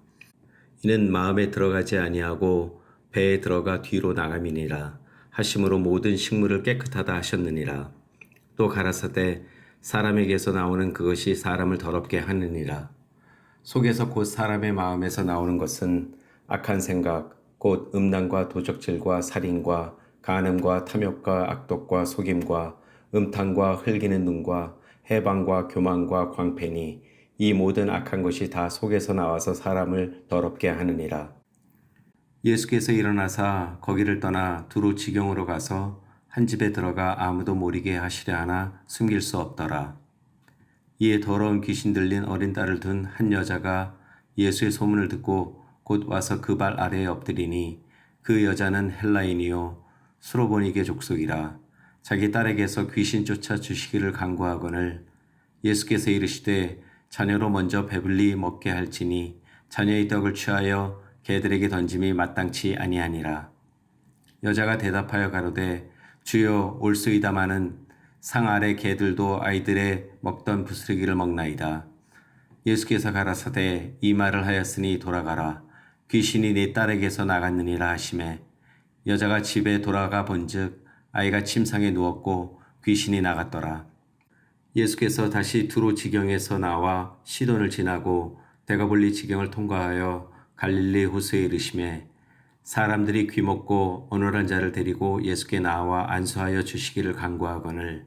이는 마음에 들어가지 아니하고 배에 들어가 뒤로 나감이니라 하심으로 모든 식물을 깨끗하다 하셨느니라. 또 가라사대 사람에게서 나오는 그것이 사람을 더럽게 하느니라. 속에서 곧 사람의 마음에서 나오는 것은 악한 생각 곧 음란과 도적질과 살인과 간음과 탐욕과 악독과 속임과 음탕과 흘기는 눈과 해방과 교만과 광패니 이 모든 악한 것이 다 속에서 나와서 사람을 더럽게 하느니라. 예수께서 일어나사 거기를 떠나 두로 지경으로 가서 한 집에 들어가 아무도 모르게 하시려 하나 숨길 수 없더라. 이에 더러운 귀신 들린 어린 딸을 둔 한 여자가 예수의 소문을 듣고 곧 와서 그 발 아래에 엎드리니 그 여자는 헬라인이요 수로보니게 족속이라. 자기 딸에게서 귀신 쫓아 주시기를 간구하거늘 예수께서 이르시되 자녀로 먼저 배불리 먹게 할지니 자녀의 떡을 취하여 개들에게 던짐이 마땅치 아니하니라. 여자가 대답하여 가로되 주여 올소이다마는 상 아래 개들도 아이들의 먹던 부스러기를 먹나이다. 예수께서 가라사대 이 말을 하였으니 돌아가라. 귀신이 네 딸에게서 나갔느니라 하시매 여자가 집에 돌아가 본즉 아이가 침상에 누웠고 귀신이 나갔더라. 예수께서 다시 두로 지경에서 나와 시돈을 지나고 데가볼리 지경을 통과하여 갈릴리 호수에 이르시매 사람들이 귀먹고 어눌한 자를 데리고 예수께 나와 안수하여 주시기를 간구하거늘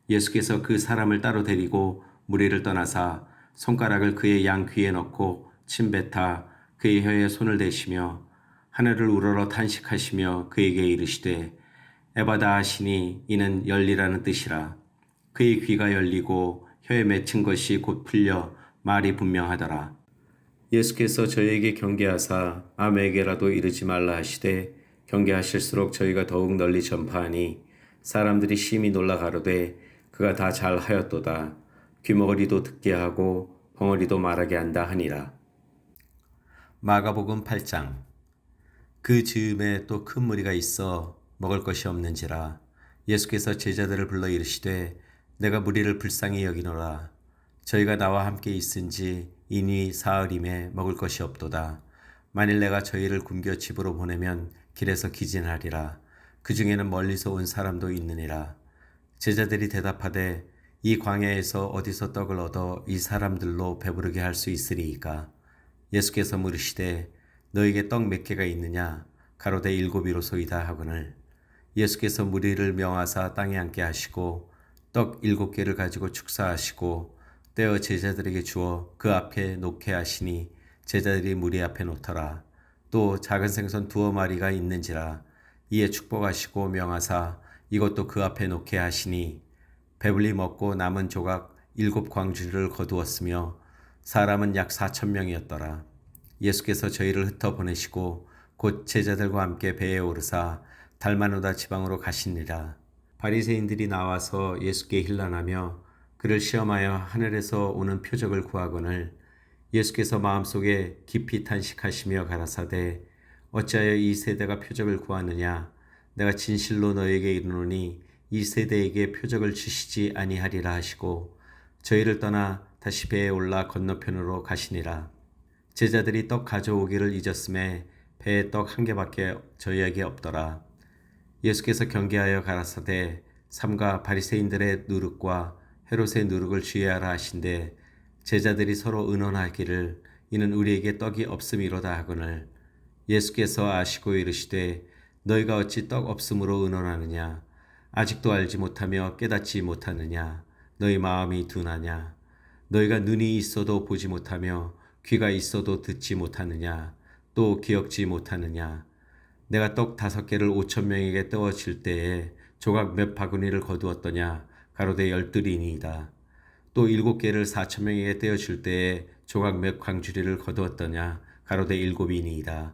예수께서 그 사람을 따로 데리고 무리를 떠나사 손가락을 그의 양 귀에 넣고 침뱉아 그의 혀에 손을 대시며 하늘을 우러러 탄식하시며 그에게 이르시되 에바다 하시니 이는 열리라는 뜻이라. 그의 귀가 열리고 혀에 맺힌 것이 곧 풀려 말이 분명하더라. 예수께서 저희에게 경계하사 아무에게라도 이르지 말라 하시되 경계하실수록 저희가 더욱 널리 전파하니 사람들이 심히 놀라 가로되 그가 다 잘하였도다. 귀머거리도 듣게 하고 벙어리도 말하게 한다 하니라. 마가복음 8장. 그 즈음에 또 큰 무리가 있어 먹을 것이 없는지라 예수께서 제자들을 불러 이르시되 내가 무리를 불쌍히 여기노라. 저희가 나와 함께 있은지 이니 사흘임에 먹을 것이 없도다. 만일 내가 저희를 굶겨 집으로 보내면 길에서 기진하리라. 그 중에는 멀리서 온 사람도 있느니라. 제자들이 대답하되 이 광야에서 어디서 떡을 얻어 이 사람들로 배부르게 할 수 있으리이까. 예수께서 물으시되 너에게 떡 몇 개가 있느냐. 가로되 7이로소이다 하거늘 예수께서 무리를 명하사 땅에 앉게 하시고 떡 7개를 가지고 축사하시고 떼어 제자들에게 주어 그 앞에 놓게 하시니 제자들이 무리 앞에 놓더라. 또 작은 생선 2마리가 있는지라. 이에 축복하시고 명하사 이것도 그 앞에 놓게 하시니 배불리 먹고 남은 조각 7광주리를 거두었으며 사람은 약 4,000명이었더라. 예수께서 저희를 흩어 보내시고 곧 제자들과 함께 배에 오르사 달마누다 지방으로 가시니라. 바리새인들이 나와서 예수께 힐난하며 그를 시험하여 하늘에서 오는 표적을 구하거늘 예수께서 마음속에 깊이 탄식하시며 가라사대 어찌하여 이 세대가 표적을 구하느냐. 내가 진실로 너에게 이르노니 이 세대에게 표적을 주시지 아니하리라 하시고 저희를 떠나 다시 배에 올라 건너편으로 가시니라. 제자들이 떡 가져오기를 잊었음에 배에 떡 1개밖에 저희에게 없더라. 예수께서 경계하여 가라사대 삼가 바리새인들의 누룩과 헤롯의 누룩을 주의하라 하신대 제자들이 서로 의논하기를 이는 우리에게 떡이 없음이로다 하거늘 예수께서 아시고 이르시되 너희가 어찌 떡 없음으로 의논하느냐. 아직도 알지 못하며 깨닫지 못하느냐? 너희 마음이 둔하냐? 너희가 눈이 있어도 보지 못하며 귀가 있어도 듣지 못하느냐? 또 기억지 못하느냐? 내가 떡 5개를 5,000명에게 떼어질 때에 조각 몇 바구니를 거두었더냐? 가로되 12이니이다. 또 7개를 4,000명에게 떼어줄 때에 조각 몇 광주리를 거두었더냐? 가로되 7이니이다.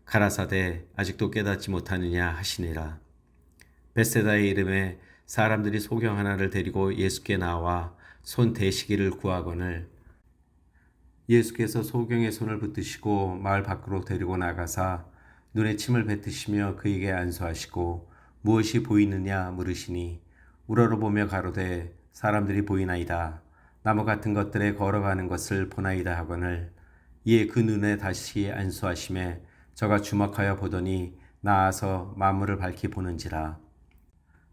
가라사대 아직도 깨닫지 못하느냐 하시니라. 벳세다의 이름에 사람들이 소경 하나를 데리고 예수께 나와 손 대시기를 구하거늘 예수께서 소경의 손을 붙드시고 마을 밖으로 데리고 나가사 눈에 침을 뱉으시며 그에게 안수하시고 무엇이 보이느냐 물으시니 우러러보며 가로되 사람들이 보이나이다. 나무 같은 것들에 걸어가는 것을 보나이다 하거늘 이에 그 눈에 다시 안수하심에 저가 주목하여 보더니 나아서 만물을 밝히 보는지라.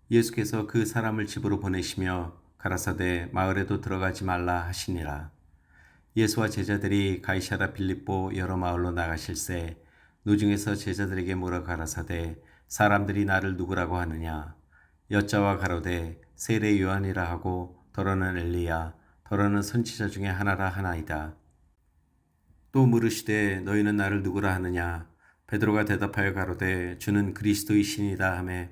예수께서 그 사람을 집으로 보내시며 가라사대 마을에도 들어가지 말라 하시니라. 예수와 제자들이 가이사랴 빌립보 여러 마을로 나가실새 노중에서 제자들에게 물어 가라사대 사람들이 나를 누구라고 하느냐? 여자와 가로되 세례 요한이라 하고 더러는 엘리야 더러는 선지자 중에 하나라 하나이다. 또 물으시되 너희는 나를 누구라 하느냐? 베드로가 대답하여 가로되 주는 그리스도이시니이다 하매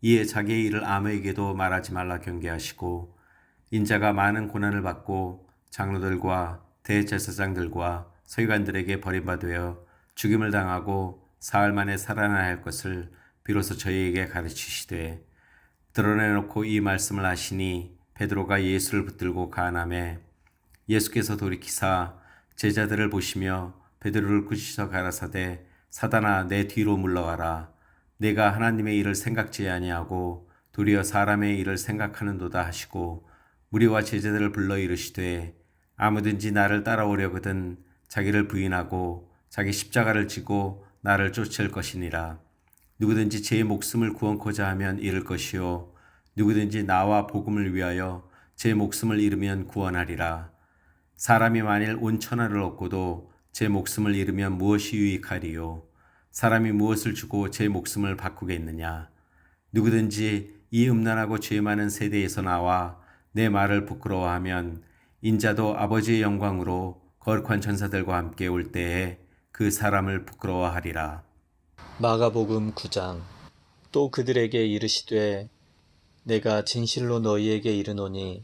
이에 자기의 일을 아무에게도 말하지 말라 경계하시고 인자가 많은 고난을 받고 장로들과 대제사장들과 서기관들에게 버림받아 죽임을 당하고 사흘 만에 살아나야 할 것을 비로소 저희에게 가르치시되 드러내놓고 이 말씀을 하시니 베드로가 예수를 붙들고 가늠해 예수께서 돌이키사 제자들을 보시며 베드로를 꾸짖어 가라사대 사단아 내 뒤로 물러가라. 내가 하나님의 일을 생각지 아니하고 도리어 사람의 일을 생각하는도다 하시고 무리와 제자들을 불러 이르시되 아무든지 나를 따라오려거든 자기를 부인하고 자기 십자가를 지고 나를 쫓을 것이니라. 누구든지 제 목숨을 구원코자 하면 잃을 것이요 누구든지 나와 복음을 위하여 제 목숨을 잃으면 구원하리라. 사람이 만일 온 천하를 얻고도 제 목숨을 잃으면 무엇이 유익하리요? 사람이 무엇을 주고 제 목숨을 바꾸겠느냐? 누구든지 이 음란하고 죄 많은 세대에서 나와 내 말을 부끄러워하면 인자도 아버지의 영광으로 거룩한 천사들과 함께 올 때에 그 사람을 부끄러워하리라. 마가복음 9장. 또 그들에게 이르시되 내가 진실로 너희에게 이르노니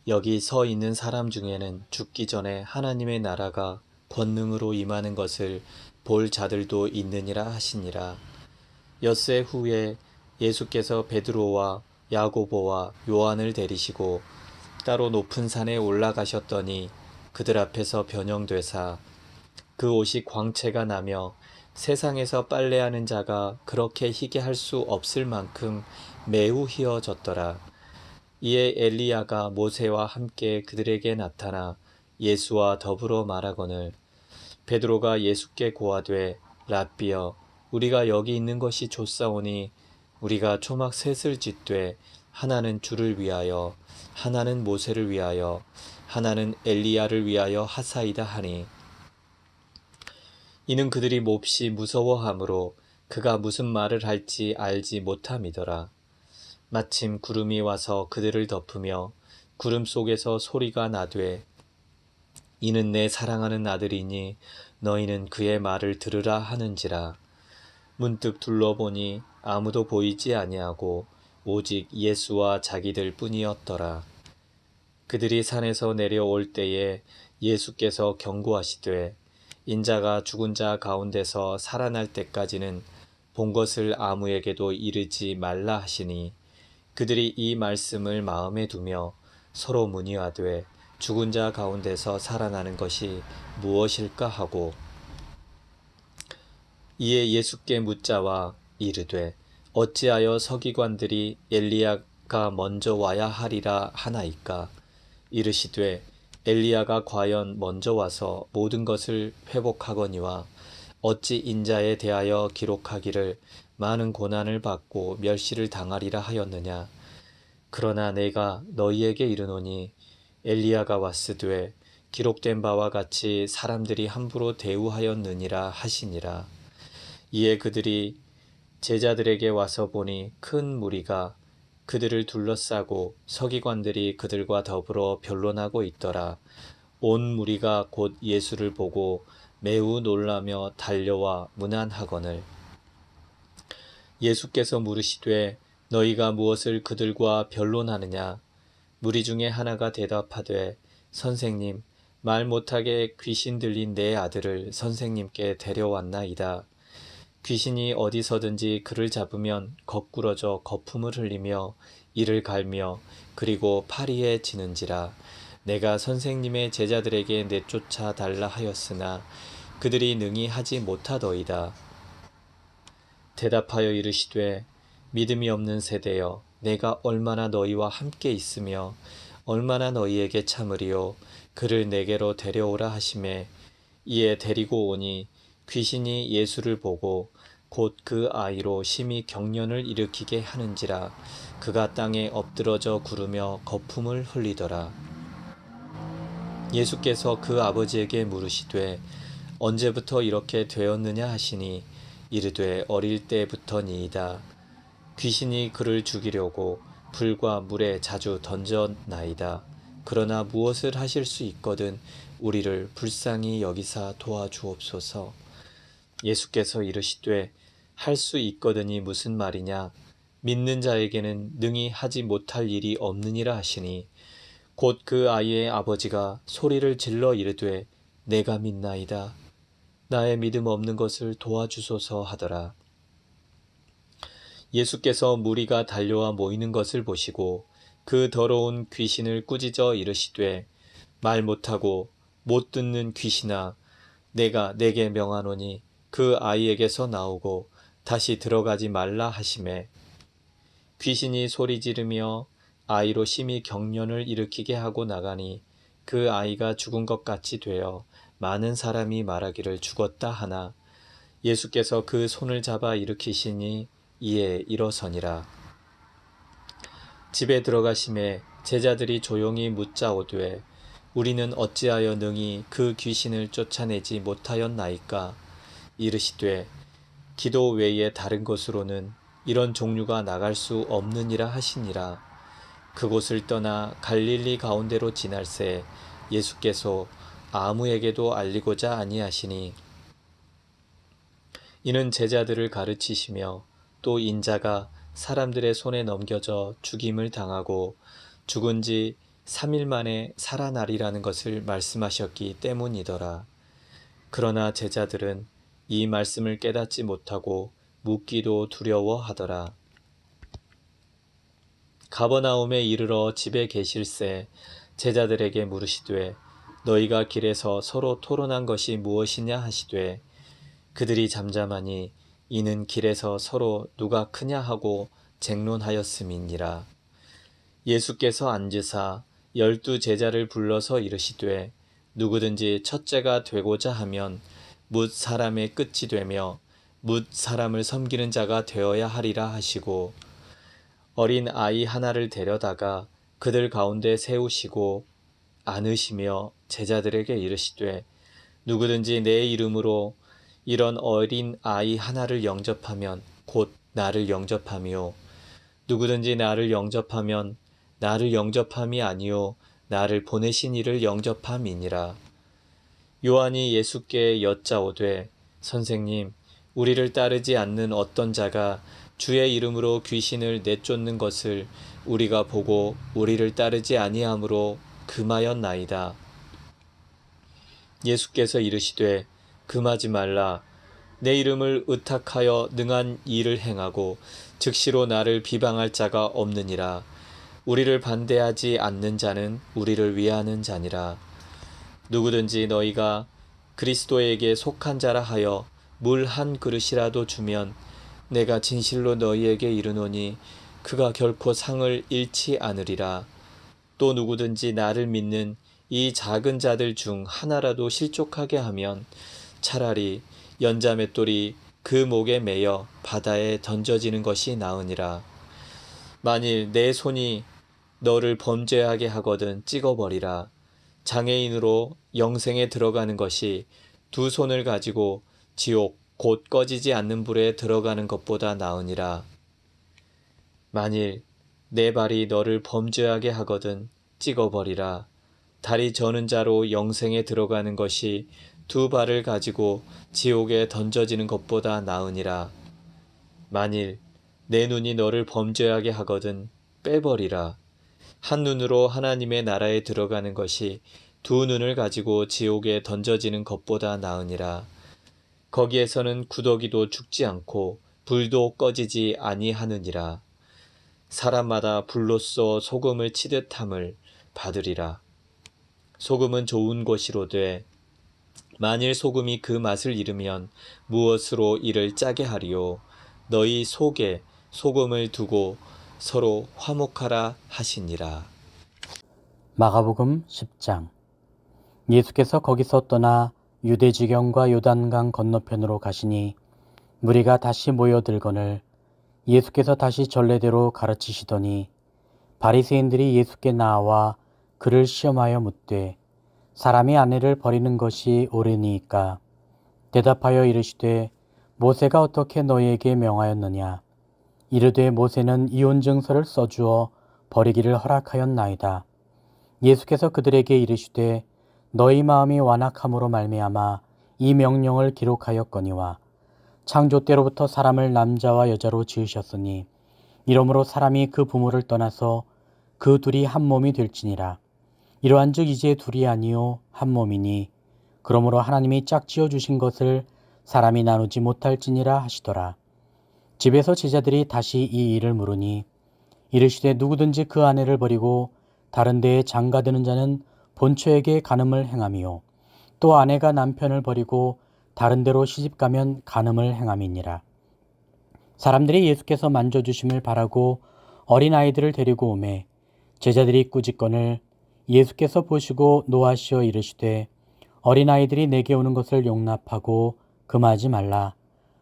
여기 서 있는 사람 중에는 죽기 전에 하나님의 나라가 권능으로 임하는 것을 볼 자들도 있느니라 하시니라. 엿새 후에 예수께서 베드로와 야고보와 요한을 데리시고 따로 높은 산에 올라가셨더니 그들 앞에서 변형되사 그 옷이 광채가 나며 세상에서 빨래하는 자가 그렇게 희게 할 수 없을 만큼 매우 희어졌더라. 이에 엘리야가 모세와 함께 그들에게 나타나 예수와 더불어 말하거늘 베드로가 예수께 고하되 랍비여 우리가 여기 있는 것이 좋사오니 우리가 초막 셋을 짓되 하나는 주를 위하여 하나는 모세를 위하여 하나는 엘리야를 위하여 하사이다 하니 이는 그들이 몹시 무서워하므로 그가 무슨 말을 할지 알지 못함이더라. 마침 구름이 와서 그들을 덮으며 구름 속에서 소리가 나되 이는 내 사랑하는 아들이니 너희는 그의 말을 들으라 하는지라. 문득 둘러보니 아무도 보이지 아니하고 오직 예수와 자기들 뿐이었더라. 그들이 산에서 내려올 때에 예수께서 경고하시되 인자가 죽은 자 가운데서 살아날 때까지는 본 것을 아무에게도 이르지 말라 하시니 그들이 이 말씀을 마음에 두며 서로 문의하되 죽은 자 가운데서 살아나는 것이 무엇일까 하고 이에 예수께 묻자와 이르되 어찌하여 서기관들이 엘리야가 먼저 와야 하리라 하나이까? 이르시되 엘리야가 과연 먼저 와서 모든 것을 회복하거니와 어찌 인자에 대하여 기록하기를 많은 고난을 받고 멸시를 당하리라 하였느냐? 그러나 내가 너희에게 이르노니 엘리야가 왔으되 기록된 바와 같이 사람들이 함부로 대우하였느니라 하시니라. 이에 그들이 제자들에게 와서 보니 큰 무리가 그들을 둘러싸고 서기관들이 그들과 더불어 변론하고 있더라. 온 무리가 곧 예수를 보고 매우 놀라며 달려와 문안하거늘 예수께서 물으시되 너희가 무엇을 그들과 변론하느냐? 무리 중에 하나가 대답하되 선생님 말 못하게 귀신 들린 내 아들을 선생님께 데려왔나이다. 귀신이 어디서든지 그를 잡으면 거꾸러져 거품을 흘리며 이를 갈며 그리고 파리에 지는지라. 내가 선생님의 제자들에게 내쫓아 달라 하였으나 그들이 능히 하지 못하더이다. 대답하여 이르시되 믿음이 없는 세대여 내가 얼마나 너희와 함께 있으며 얼마나 너희에게 참으리요. 그를 내게로 데려오라 하시매 이에 데리고 오니 귀신이 예수를 보고 곧 그 아이로 심히 경련을 일으키게 하는지라. 그가 땅에 엎드러져 구르며 거품을 흘리더라. 예수께서 그 아버지에게 물으시되 언제부터 이렇게 되었느냐 하시니 이르되 어릴 때부터니이다. 귀신이 그를 죽이려고 불과 물에 자주 던져나이다. 그러나 무엇을 하실 수 있거든 우리를 불쌍히 여기사 도와주옵소서. 예수께서 이르시되 할 수 있거든이 무슨 말이냐? 믿는 자에게는 능히 하지 못할 일이 없느니라 하시니 곧 그 아이의 아버지가 소리를 질러 이르되 내가 믿나이다. 나의 믿음 없는 것을 도와주소서 하더라. 예수께서 무리가 달려와 모이는 것을 보시고 그 더러운 귀신을 꾸짖어 이르시되 말 못하고 못 듣는 귀신아 내가 내게 명하노니 그 아이에게서 나오고 다시 들어가지 말라 하시매 귀신이 소리 지르며 아이로 심히 경련을 일으키게 하고 나가니 그 아이가 죽은 것 같이 되어 많은 사람이 말하기를 죽었다 하나 예수께서 그 손을 잡아 일으키시니 이에 일어서니라. 집에 들어가심에 제자들이 조용히 묻자오되 우리는 어찌하여 능히 그 귀신을 쫓아내지 못하였나이까? 이르시되 기도 외에 다른 곳으로는 이런 종류가 나갈 수 없느니라 하시니라. 그곳을 떠나 갈릴리 가운데로 지날새 예수께서 아무에게도 알리고자 아니하시니 이는 제자들을 가르치시며 또 인자가 사람들의 손에 넘겨져 죽임을 당하고 죽은 지 3일 만에 살아나리라는 것을 말씀하셨기 때문이더라. 그러나 제자들은 이 말씀을 깨닫지 못하고 묻기도 두려워하더라. 가버나움에 이르러 집에 계실새 제자들에게 물으시되 너희가 길에서 서로 토론한 것이 무엇이냐 하시되 그들이 잠잠하니 이는 길에서 서로 누가 크냐 하고 쟁론하였음이니라. 예수께서 앉으사 12 제자를 불러서 이르시되 누구든지 첫째가 되고자 하면 뭇 사람의 끝이 되며 뭇 사람을 섬기는 자가 되어야 하리라 하시고 어린 아이 하나를 데려다가 그들 가운데 세우시고 안으시며 제자들에게 이르시되 누구든지 내 이름으로 이런 어린 아이 하나를 영접하면 곧 나를 영접하며 누구든지 나를 영접하면 나를 영접함이 아니요 나를 보내신 이를 영접함이니라. 요한이 예수께 여짜오되 선생님 우리를 따르지 않는 어떤 자가 주의 이름으로 귀신을 내쫓는 것을 우리가 보고 우리를 따르지 아니하므로 금하였나이다. 예수께서 이르시되 금하지 말라. 내 이름을 의탁하여 능한 일을 행하고 즉시로 나를 비방할 자가 없느니라. 우리를 반대하지 않는 자는 우리를 위하는 자니라. 누구든지 너희가 그리스도에게 속한 자라 하여 물 한 그릇이라도 주면 내가 진실로 너희에게 이르노니 그가 결코 상을 잃지 않으리라. 또 누구든지 나를 믿는 이 작은 자들 중 하나라도 실족하게 하면 차라리 연자맷돌이 그 목에 매여 바다에 던져지는 것이 나으니라. 만일 내 손이 너를 범죄하게 하거든 찍어버리라. 장애인으로 영생에 들어가는 것이 2 손을 가지고 지옥 곧 꺼지지 않는 불에 들어가는 것보다 나으니라. 만일 내 발이 너를 범죄하게 하거든 찍어버리라. 다리 저는 자로 영생에 들어가는 것이 두 발을 가지고 지옥에 던져지는 것보다 나으니라. 만일 내 눈이 너를 범죄하게 하거든 빼버리라. 한 눈으로 하나님의 나라에 들어가는 것이 두 눈을 가지고 지옥에 던져지는 것보다 나으니라. 거기에서는 구더기도 죽지 않고 불도 꺼지지 아니하느니라. 사람마다 불로써 소금을 치듯 함을 받으리라. 소금은 좋은 것이로되 만일 소금이 그 맛을 잃으면 무엇으로 이를 짜게 하리요. 너희 속에 소금을 두고 서로 화목하라 하시니라. 마가복음 10장. 예수께서 거기서 떠나 유대 지경과 요단강 건너편으로 가시니 무리가 다시 모여들거늘 예수께서 다시 전례대로 가르치시더니 바리새인들이 예수께 나와 그를 시험하여 묻되 사람이 아내를 버리는 것이 옳으니이까? 대답하여 이르시되 모세가 어떻게 너희에게 명하였느냐? 이르되 모세는 이혼 증서를 써주어 버리기를 허락하였나이다. 예수께서 그들에게 이르시되 너희 마음이 완악함으로 말미암아 이 명령을 기록하였거니와 창조 때로부터 사람을 남자와 여자로 지으셨으니 이러므로 사람이 그 부모를 떠나서 그 둘이 한 몸이 될지니라. 이러한즉 이제 둘이 아니요 한 몸이니 그러므로 하나님이 짝지어 주신 것을 사람이 나누지 못할지니라 하시더라. 집에서 제자들이 다시 이 일을 물으니 이르시되 누구든지 그 아내를 버리고 다른 데에 장가드는 자는 본처에게 간음을 행함이요 또 아내가 남편을 버리고 다른 데로 시집가면 간음을 행함이니라. 사람들이 예수께서 만져주심을 바라고 어린아이들을 데리고 오매 제자들이 꾸짖거늘 예수께서 보시고 노하시어 이르시되 어린아이들이 내게 오는 것을 용납하고 금하지 말라.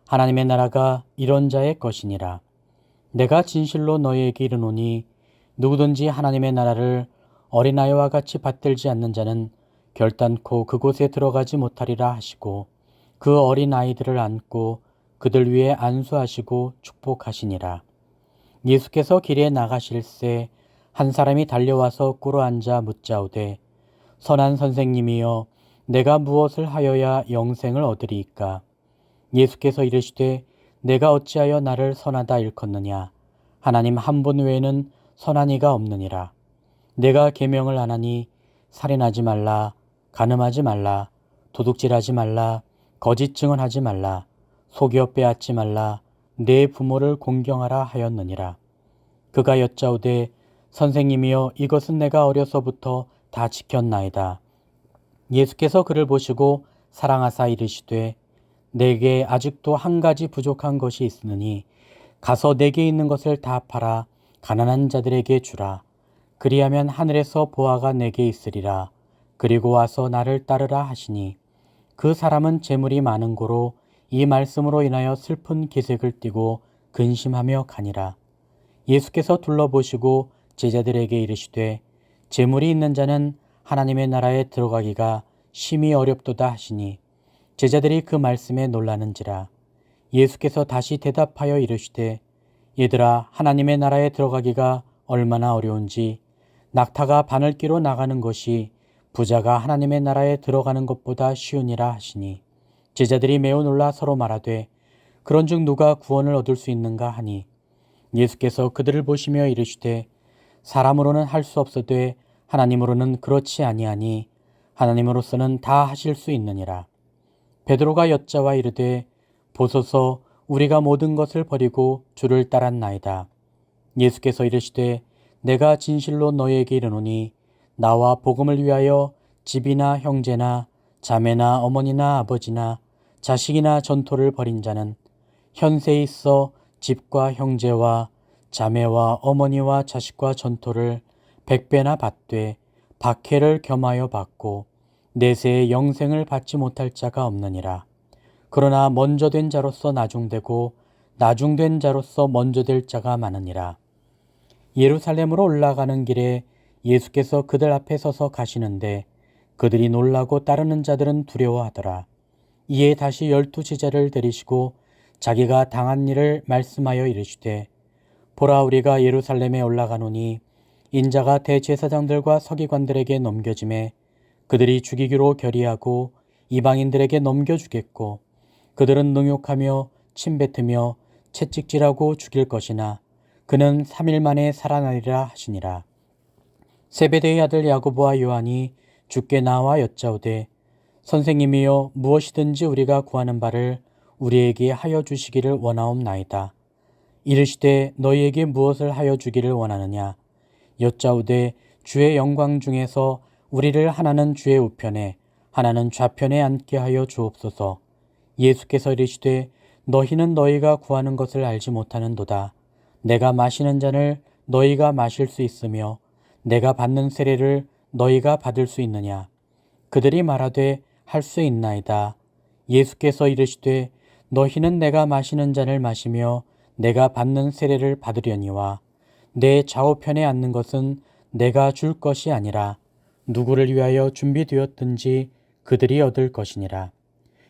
하나님의 나라가 이런 자의 것이니라. 내가 진실로 너희에게 이르노니 누구든지 하나님의 나라를 어린아이와 같이 받들지 않는 자는 결단코 그곳에 들어가지 못하리라 하시고 그 어린아이들을 안고 그들 위에 안수하시고 축복하시니라. 예수께서 길에 나가실새 한 사람이 달려와서 꿇어 앉아 묻자오되 선한 선생님이여 내가 무엇을 하여야 영생을 얻으리이까? 예수께서 이르시되 내가 어찌하여 나를 선하다 일컫느냐? 하나님 한 분 외에는 선한 이가 없느니라. 내가 계명을 안 하니 살인하지 말라, 간음하지 말라, 도둑질하지 말라, 거짓 증언하지 말라, 속여 빼앗지 말라, 내 부모를 공경하라 하였느니라. 그가 여짜오되 선생님이여 이것은 내가 어려서부터 다 지켰나이다. 예수께서 그를 보시고 사랑하사 이르시되 내게 아직도 한 가지 부족한 것이 있으니 가서 내게 있는 것을 다 팔아 가난한 자들에게 주라. 그리하면 하늘에서 보화가 내게 있으리라. 그리고 와서 나를 따르라 하시니 그 사람은 재물이 많은 고로 이 말씀으로 인하여 슬픈 기색을 띠고 근심하며 가니라. 예수께서 둘러보시고 제자들에게 이르시되 재물이 있는 자는 하나님의 나라에 들어가기가 심히 어렵도다 하시니 제자들이 그 말씀에 놀라는지라. 예수께서 다시 대답하여 이르시되 얘들아 하나님의 나라에 들어가기가 얼마나 어려운지 낙타가 바늘기로 나가는 것이 부자가 하나님의 나라에 들어가는 것보다 쉬우니라 하시니 제자들이 매우 놀라 서로 말하되 그런즉 누가 구원을 얻을 수 있는가 하니 예수께서 그들을 보시며 이르시되 사람으로는 할 수 없어되 하나님으로는 그렇지 아니하니 하나님으로서는 다 하실 수 있느니라. 베드로가 여짜와 이르되 보소서 우리가 모든 것을 버리고 주를 따랐나이다. 예수께서 이르시되 내가 진실로 너희에게 이르노니 나와 복음을 위하여 집이나 형제나 자매나 어머니나 아버지나 자식이나 전토를 벌인 자는 현세에 있어 집과 형제와 자매와 어머니와 자식과 전토를 100배나 받되 박해를 겸하여 받고 내세의 영생을 받지 못할 자가 없느니라. 그러나 먼저 된 자로서 나중되고 나중된 자로서 먼저 될 자가 많으니라. 예루살렘으로 올라가는 길에 예수께서 그들 앞에 서서 가시는데 그들이 놀라고 따르는 자들은 두려워하더라. 이에 다시 12 제자를 데리시고 자기가 당한 일을 말씀하여 이르시되 보라, 우리가 예루살렘에 올라가노니 인자가 대제사장들과 서기관들에게 넘겨짐에 그들이 죽이기로 결의하고 이방인들에게 넘겨주겠고 그들은 능욕하며 침뱉으며 채찍질하고 죽일 것이나 그는 3일 만에 살아나리라 하시니라. 세베대의 아들 야고보와 요한이 주께 나와 여짜오되 선생님이여, 무엇이든지 우리가 구하는 바를 우리에게 하여 주시기를 원하옵나이다. 이르시되 너희에게 무엇을 하여 주기를 원하느냐? 여짜오되 주의 영광 중에서 우리를 하나는 주의 우편에 하나는 좌편에 앉게 하여 주옵소서. 예수께서 이르시되 너희는 너희가 구하는 것을 알지 못하는도다. 내가 마시는 잔을 너희가 마실 수 있으며 내가 받는 세례를 너희가 받을 수 있느냐? 그들이 말하되 할 수 있나이다. 예수께서 이르시되 너희는 내가 마시는 잔을 마시며 내가 받는 세례를 받으려니와 내 좌우편에 앉는 것은 내가 줄 것이 아니라 누구를 위하여 준비되었든지 그들이 얻을 것이니라.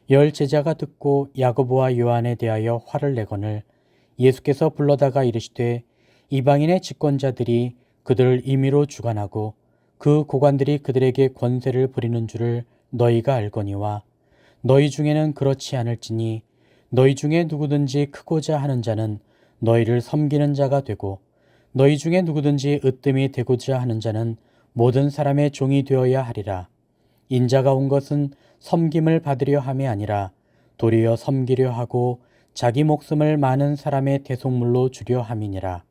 10 제자가 듣고 야고보와 요한에 대하여 화를 내거늘 예수께서 불러다가 이르시되 이방인의 집권자들이 그들을 임의로 주관하고 그 고관들이 그들에게 권세를 부리는 줄을 너희가 알거니와 너희 중에는 그렇지 않을지니 너희 중에 누구든지 크고자 하는 자는 너희를 섬기는 자가 되고 너희 중에 누구든지 으뜸이 되고자 하는 자는 모든 사람의 종이 되어야 하리라. 인자가 온 것은 섬김을 받으려 함이 아니라 도리어 섬기려 하고 자기 목숨을 많은 사람의 대속물로 주려 함이니라.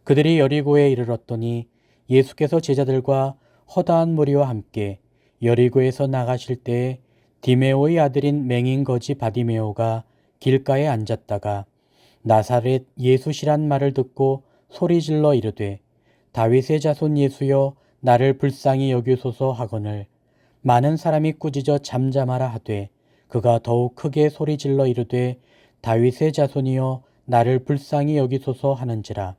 그들이 여리고에 이르렀더니 예수께서 제자들과 허다한 무리와 함께 여리고에서 나가실 때에 디메오의 아들인 맹인 거지 바디메오가 길가에 앉았다가 나사렛 예수시란 말을 듣고 소리질러 이르되 다윗의 자손 예수여, 나를 불쌍히 여기소서 하거늘 많은 사람이 꾸짖어 잠잠하라 하되 그가 더욱 크게 소리질러 이르되 다윗의 자손이여, 나를 불쌍히 여기소서 하는지라.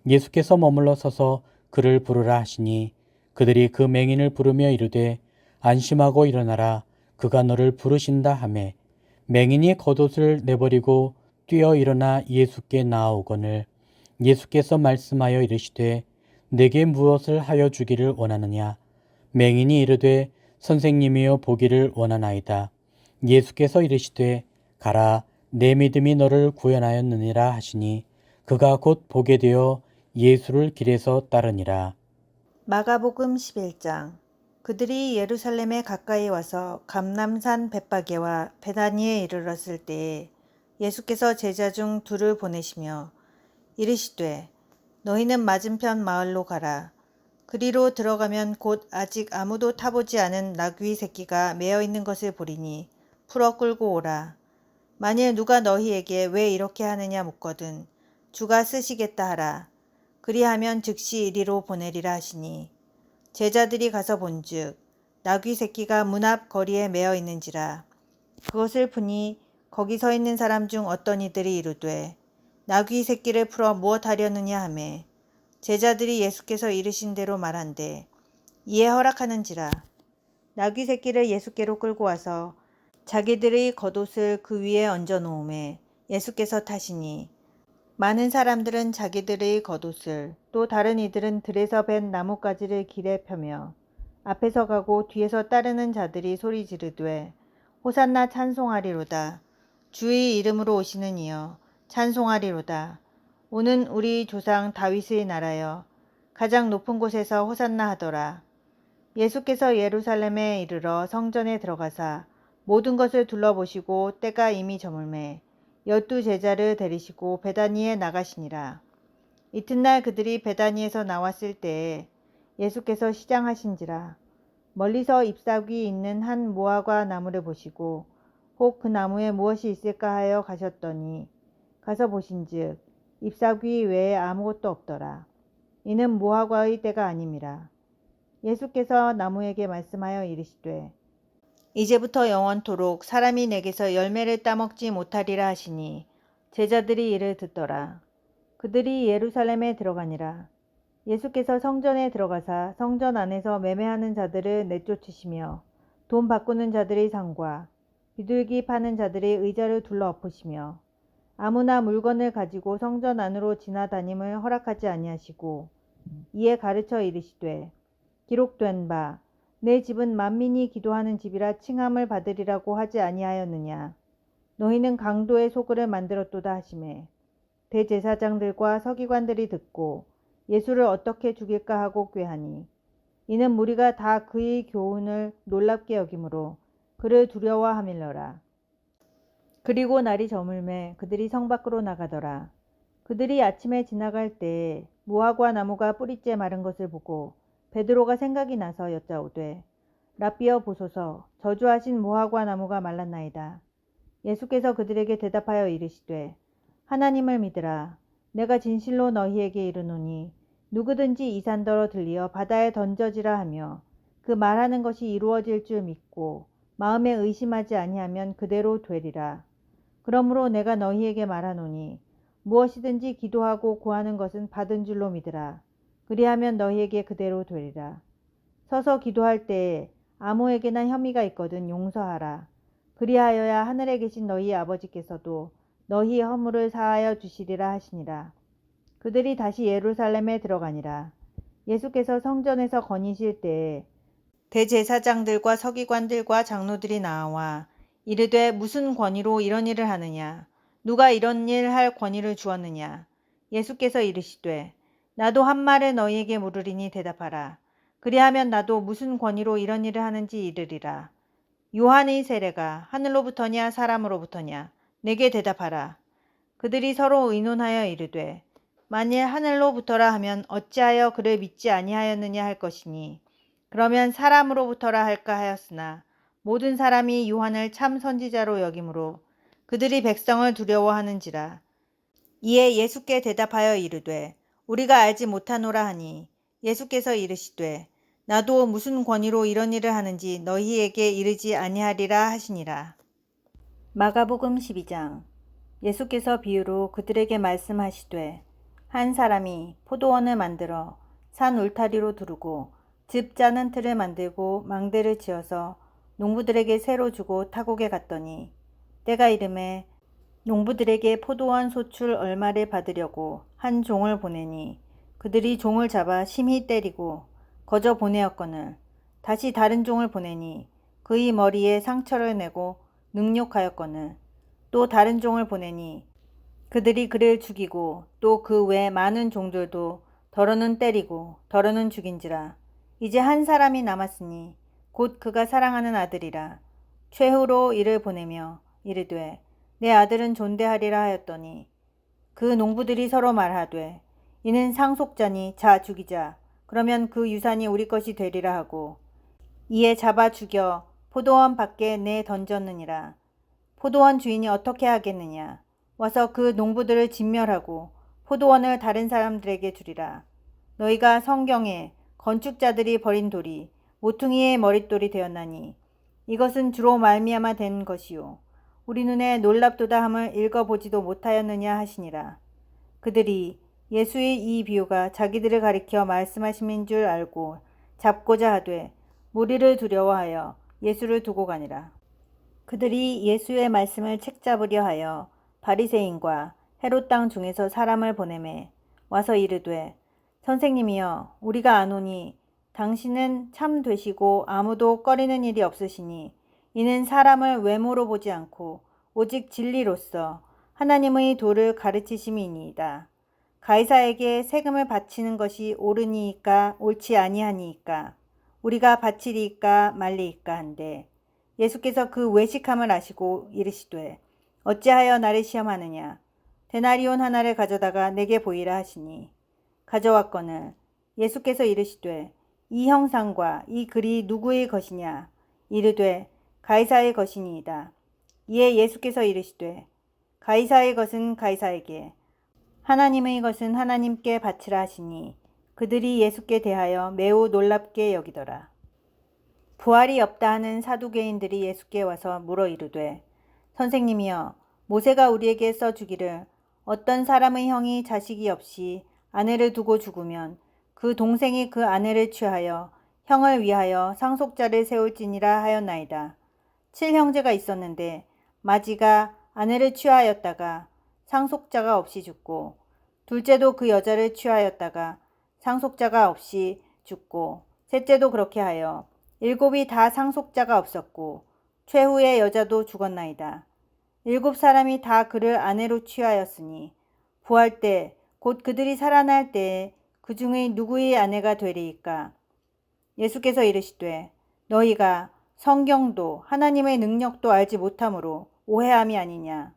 예수께서 머물러 서서 그를 부르라 하시니 그들이 그 맹인을 부르며 이르되 안심하고 일어나라, 그가 너를 부르신다 하매 맹인이 겉옷을 내버리고 뛰어 일어나 예수께 나아오거늘 예수께서 말씀하여 이르시되 내게 무엇을 하여 주기를 원하느냐? 맹인이 이르되 선생님이여, 보기를 원하나이다. 예수께서 이르시되 가라, 내 믿음이 너를 구원하였느니라 하시니 그가 곧 보게 되어 예수를 길에서 따르니라. 마가복음 11장. 그들이 예루살렘에 가까이 와서 감람산 벳바게와 베다니에 이르렀을 때에 예수께서 제자 중 둘을 보내시며 이르시되 너희는 맞은편 마을로 가라. 그리로 들어가면 곧 아직 아무도 타보지 않은 나귀 새끼가 매어 있는 것을 보리니 풀어 끌고 오라. 만일 누가 너희에게 왜 이렇게 하느냐 묻거든 주가 쓰시겠다 하라. 그리하면 즉시 이리로 보내리라 하시니 제자들이 가서 본즉 나귀 새끼가 문 앞 거리에 매어 있는지라. 그것을 보니 거기 서 있는 사람 중 어떤 이들이 이르되 나귀 새끼를 풀어 무엇하려느냐 하매 제자들이 예수께서 이르신 대로 말한대 이에 허락하는지라. 나귀 새끼를 예수께로 끌고 와서 자기들의 겉옷을 그 위에 얹어 놓음에 예수께서 타시니 많은 사람들은 자기들의 겉옷을 또 다른 이들은 들에서 벤 나뭇가지를 길에 펴며 앞에서 가고 뒤에서 따르는 자들이 소리 지르되 호산나 찬송하리로다. 주의 이름으로 오시는 이여 찬송하리로다. 오는 우리 조상 다윗의 나라여 가장 높은 곳에서 호산나 하더라. 예수께서 예루살렘에 이르러 성전에 들어가사 모든 것을 둘러보시고 때가 이미 저물매 12 제자를 데리시고 베다니에 나가시니라. 이튿날 그들이 베다니에서 나왔을 때에 예수께서 시장하신지라. 멀리서 잎사귀 있는 한 무화과 나무를 보시고 혹 그 나무에 무엇이 있을까 하여 가셨더니 가서 보신즉 잎사귀 외에 아무것도 없더라. 이는 무화과의 때가 아님이라. 예수께서 나무에게 말씀하여 이르시되 이제부터 영원토록 사람이 내게서 열매를 따먹지 못하리라 하시니 제자들이 이를 듣더라. 그들이 예루살렘에 들어가니라. 예수께서 성전에 들어가사 성전 안에서 매매하는 자들을 내쫓으시며 돈 바꾸는 자들의 상과 비둘기 파는 자들의 의자를 둘러 엎으시며 아무나 물건을 가지고 성전 안으로 지나다님을 허락하지 아니하시고 이에 가르쳐 이르시되 기록된 바 내 집은 만민이 기도하는 집이라 칭함을 받으리라고 하지 아니하였느냐. 너희는 강도의 소굴을 만들었도다 하시매 대제사장들과 서기관들이 듣고 예수를 어떻게 죽일까 하고 꾀하니 이는 무리가 다 그의 교훈을 놀랍게 여기므로 그를 두려워하밀러라. 그리고 날이 저물매 그들이 성 밖으로 나가더라. 그들이 아침에 지나갈 때에 무화과 나무가 뿌리째 마른 것을 보고 베드로가 생각이 나서 여짜오되 라삐여 보소서 저주하신 무화과 나무가 말랐나이다. 예수께서 그들에게 대답하여 이르시되 하나님을 믿으라. 내가 진실로 너희에게 이르노니 누구든지 이 산더러 들리어 바다에 던져지라 하며 그 말하는 것이 이루어질 줄 믿고 마음에 의심하지 아니하면 그대로 되리라. 그러므로 내가 너희에게 말하노니 무엇이든지 기도하고 구하는 것은 받은 줄로 믿으라. 그리하면 너희에게 그대로 되리라. 서서 기도할 때에 아무에게나 혐의가 있거든 용서하라. 그리하여야 하늘에 계신 너희 아버지께서도 너희 허물을 사하여 주시리라 하시니라. 그들이 다시 예루살렘에 들어가니라. 예수께서 성전에서 거니실 때에 대제사장들과 서기관들과 장로들이 나와 이르되 무슨 권위로 이런 일을 하느냐. 누가 이런 일 할 권위를 주었느냐. 예수께서 이르시되 나도 한 말을 너희에게 물으리니 대답하라. 그리하면 나도 무슨 권위로 이런 일을 하는지 이르리라. 요한의 세례가 하늘로부터냐 사람으로부터냐. 내게 대답하라. 그들이 서로 의논하여 이르되 만일 하늘로부터라 하면 어찌하여 그를 믿지 아니하였느냐 할 것이니 그러면 사람으로부터라 할까 하였으나 모든 사람이 요한을 참 선지자로 여기므로 그들이 백성을 두려워하는지라. 이에 예수께 대답하여 이르되 우리가 알지 못하노라 하니 예수께서 이르시되 나도 무슨 권위로 이런 일을 하는지 너희에게 이르지 아니하리라 하시니라. 마가복음 12장. 예수께서 비유로 그들에게 말씀하시되 한 사람이 포도원을 만들어 산 울타리로 두르고 즙 짜는 틀을 만들고 망대를 지어서 농부들에게 새로 주고 타국에 갔더니 때가 이름에 농부들에게 포도원 소출 얼마를 받으려고 한 종을 보내니 그들이 종을 잡아 심히 때리고 거저 보내었거늘 다시 다른 종을 보내니 그의 머리에 상처를 내고 능욕하였거늘 또 다른 종을 보내니 그들이 그를 죽이고 또 그 외 많은 종들도 더러는 때리고 더러는 죽인지라. 이제 한 사람이 남았으니 곧 그가 사랑하는 아들이라. 최후로 이를 보내며 이르되 내 아들은 존대하리라 하였더니 그 농부들이 서로 말하되 이는 상속자니 자 죽이자. 그러면 그 유산이 우리 것이 되리라 하고 이에 잡아 죽여 포도원 밖에 내 던졌느니라. 포도원 주인이 어떻게 하겠느냐. 와서 그 농부들을 진멸하고 포도원을 다른 사람들에게 주리라. 너희가 성경에 건축자들이 버린 돌이 모퉁이의 머릿돌이 되었나니 이것은 주로 말미암아 된 것이요 우리 눈에 놀랍도다 함을 읽어보지도 못하였느냐 하시니라. 그들이 예수의 이 비유가 자기들을 가리켜 말씀하심인 줄 알고 잡고자 하되 무리를 두려워하여 예수를 두고 가니라. 그들이 예수의 말씀을 책잡으려 하여 바리새인과 헤롯 땅 중에서 사람을 보내매 와서 이르되 선생님이여 우리가 아노니 당신은 참 되시고 아무도 꺼리는 일이 없으시니 이는 사람을 외모로 보지 않고 오직 진리로서 하나님의 도를 가르치심이니이다. 가이사에게 세금을 바치는 것이 옳으니이까 옳지 아니하니이까 우리가 바치리이까 말리이까 한데 예수께서 그 외식함을 아시고 이르시되 어찌하여 나를 시험하느냐. 데나리온 하나를 가져다가 내게 보이라 하시니 가져왔거늘 예수께서 이르시되 이 형상과 이 글이 누구의 것이냐. 이르되 가이사의 것이니이다. 이에 예수께서 이르시되 가이사의 것은 가이사에게 하나님의 것은 하나님께 바치라 하시니 그들이 예수께 대하여 매우 놀랍게 여기더라. 부활이 없다 하는 사두개인들이 예수께 와서 물어 이르되 선생님이여 모세가 우리에게 써주기를 어떤 사람의 형이 자식이 없이 아내를 두고 죽으면 그 동생이 그 아내를 취하여 형을 위하여 상속자를 세울지니라 하였나이다. 7형제가 있었는데 마지가 아내를 취하였다가 상속자가 없이 죽고 둘째도 그 여자를 취하였다가 상속자가 없이 죽고 셋째도 그렇게 하여 일곱이 다 상속자가 없었고 최후의 여자도 죽었나이다. 일곱 사람이 다 그를 아내로 취하였으니 부활 때 곧 그들이 살아날 때에 그 중의 누구의 아내가 되리이까? 예수께서 이르시되 너희가 성경도 하나님의 능력도 알지 못함으로 오해함이 아니냐.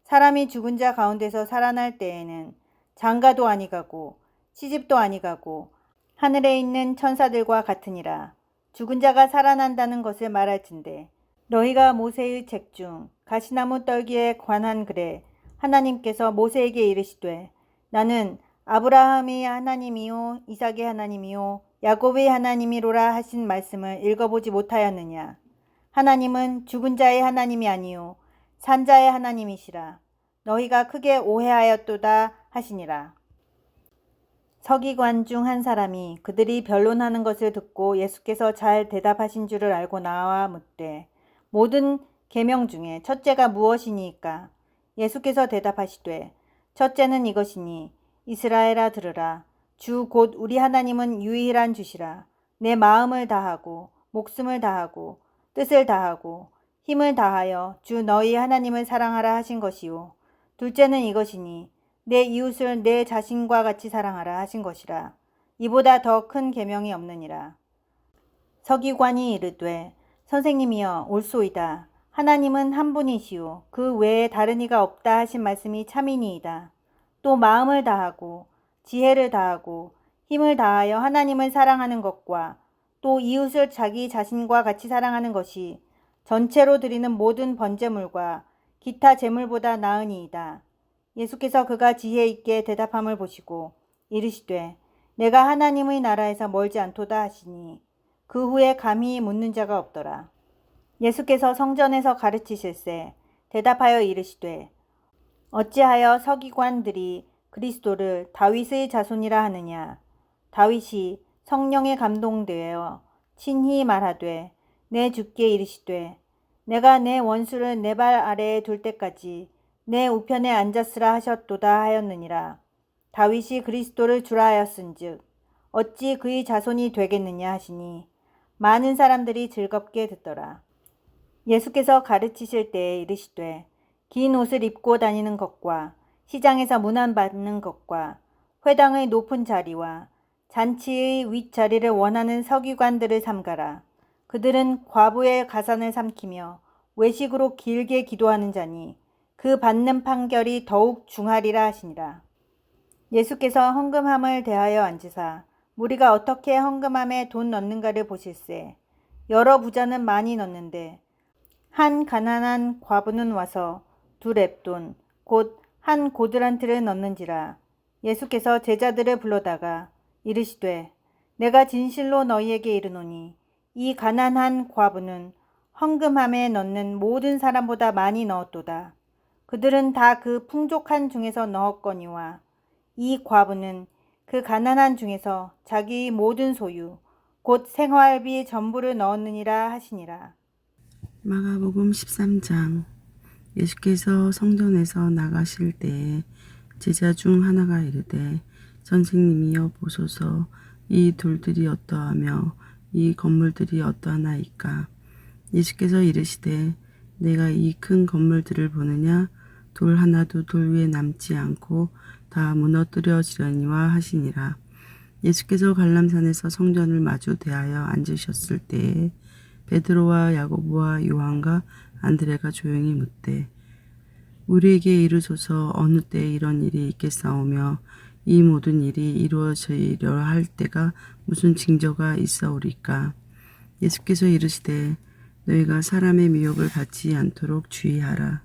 사람이 죽은 자 가운데서 살아날 때에는 장가도 아니가고 시집도 아니가고 하늘에 있는 천사들과 같으니라. 죽은 자가 살아난다는 것을 말할진대 너희가 모세의 책 중 가시나무 떨기에 관한 글에 하나님께서 모세에게 이르시되 나는 아브라함의 하나님이요 이삭의 하나님이요 야곱의 하나님이로라 하신 말씀을 읽어보지 못하였느냐. 하나님은 죽은 자의 하나님이 아니요 산 자의 하나님이시라. 너희가 크게 오해하였도다 하시니라. 서기관 중 한 사람이 그들이 변론하는 것을 듣고 예수께서 잘 대답하신 줄을 알고 나와 묻되 모든 계명 중에 첫째가 무엇이니까? 예수께서 대답하시되 첫째는 이것이니 이스라엘아 들으라. 주 곧 우리 하나님은 유일한 주시라. 내 마음을 다하고 목숨을 다하고 뜻을 다하고 힘을 다하여 주 너희 하나님을 사랑하라 하신 것이요. 둘째는 이것이니 내 이웃을 내 자신과 같이 사랑하라 하신 것이라. 이보다 더 큰 계명이 없느니라. 서기관이 이르되 선생님이여 옳소이다. 하나님은 한 분이시요 그 외에 다른 이가 없다 하신 말씀이 참이니이다. 또 마음을 다하고 지혜를 다하고 힘을 다하여 하나님을 사랑하는 것과 또 이웃을 자기 자신과 같이 사랑하는 것이 전체로 드리는 모든 번제물과 기타 제물보다 나으니이다. 예수께서 그가 지혜 있게 대답함을 보시고 이르시되 내가 하나님의 나라에서 멀지 않도다 하시니 그 후에 감히 묻는 자가 없더라. 예수께서 성전에서 가르치실세 대답하여 이르시되 어찌하여 서기관들이 그리스도를 다윗의 자손이라 하느냐. 다윗이 성령에 감동되어 친히 말하되 내 주께 이르시되 내가 내 원수를 내 발 아래에 둘 때까지 내 우편에 앉았으라 하셨도다 하였느니라. 다윗이 그리스도를 주라 하였은즉 어찌 그의 자손이 되겠느냐 하시니 많은 사람들이 즐겁게 듣더라. 예수께서 가르치실 때에 이르시되 긴 옷을 입고 다니는 것과 시장에서 문안받는 것과 회당의 높은 자리와 잔치의 윗자리를 원하는 서기관들을 삼가라. 그들은 과부의 가산을 삼키며 외식으로 길게 기도하는 자니 그 받는 판결이 더욱 중하리라 하시니라. 예수께서 헌금함을 대하여 앉으사 무리가 어떻게 헌금함에 돈 넣는가를 보실세. 여러 부자는 많이 넣는데 한 가난한 과부는 와서 2렙돈 곧 한 고드란트를 넣는지라. 예수께서 제자들을 불러다가 이르시되 내가 진실로 너희에게 이르노니 이 가난한 과부는 헌금함에 넣는 모든 사람보다 많이 넣었도다. 그들은 다 그 풍족한 중에서 넣었거니와 이 과부는 그 가난한 중에서 자기의 모든 소유 곧 생활비 전부를 넣었느니라 하시니라. 마가복음 13장. 예수께서 성전에서 나가실 때에 제자 중 하나가 이르되 선생님이여 보소서 이 돌들이 어떠하며 이 건물들이 어떠하나이까. 예수께서 이르시되 내가 이 큰 건물들을 보느냐. 돌 하나도 돌 위에 남지 않고 다 무너뜨려지려니와 하시니라. 예수께서 갈람산에서 성전을 마주 대하여 앉으셨을 때에 베드로와 야고보와 요한과 안드레가 조용히 묻되 우리에게 이르소서 어느 때에 이런 일이 있겠사오며 이 모든 일이 이루어지려 할 때가 무슨 징조가 있사오리까. 예수께서 이르시되 너희가 사람의 미혹을 받지 않도록 주의하라.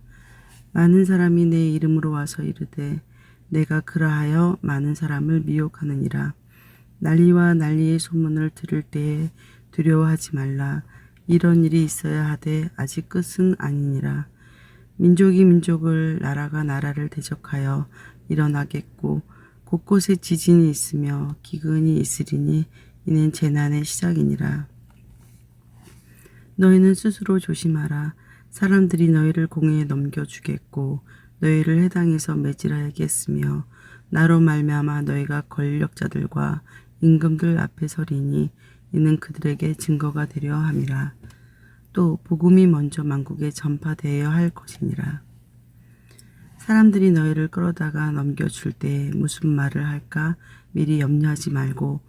많은 사람이 내 이름으로 와서 이르되 내가 그라하여 많은 사람을 미혹하느니라. 난리와 난리의 소문을 들을 때에 두려워하지 말라. 이런 일이 있어야 하되 아직 끝은 아니니라. 민족이 민족을 나라가 나라를 대적하여 일어나겠고 곳곳에 지진이 있으며 기근이 있으리니 이는 재난의 시작이니라. 너희는 스스로 조심하라. 사람들이 너희를 공회에 넘겨주겠고 너희를 해당에서 매질하겠으며 나로 말미암아 너희가 권력자들과 임금들 앞에 서리니 이는 그들에게 증거가 되려 함이라. 또 복음이 먼저 만국에 전파되어야 할 것이니라. 사람들이 너희를 끌어다가 넘겨줄 때 무슨 말을 할까 미리 염려하지 말고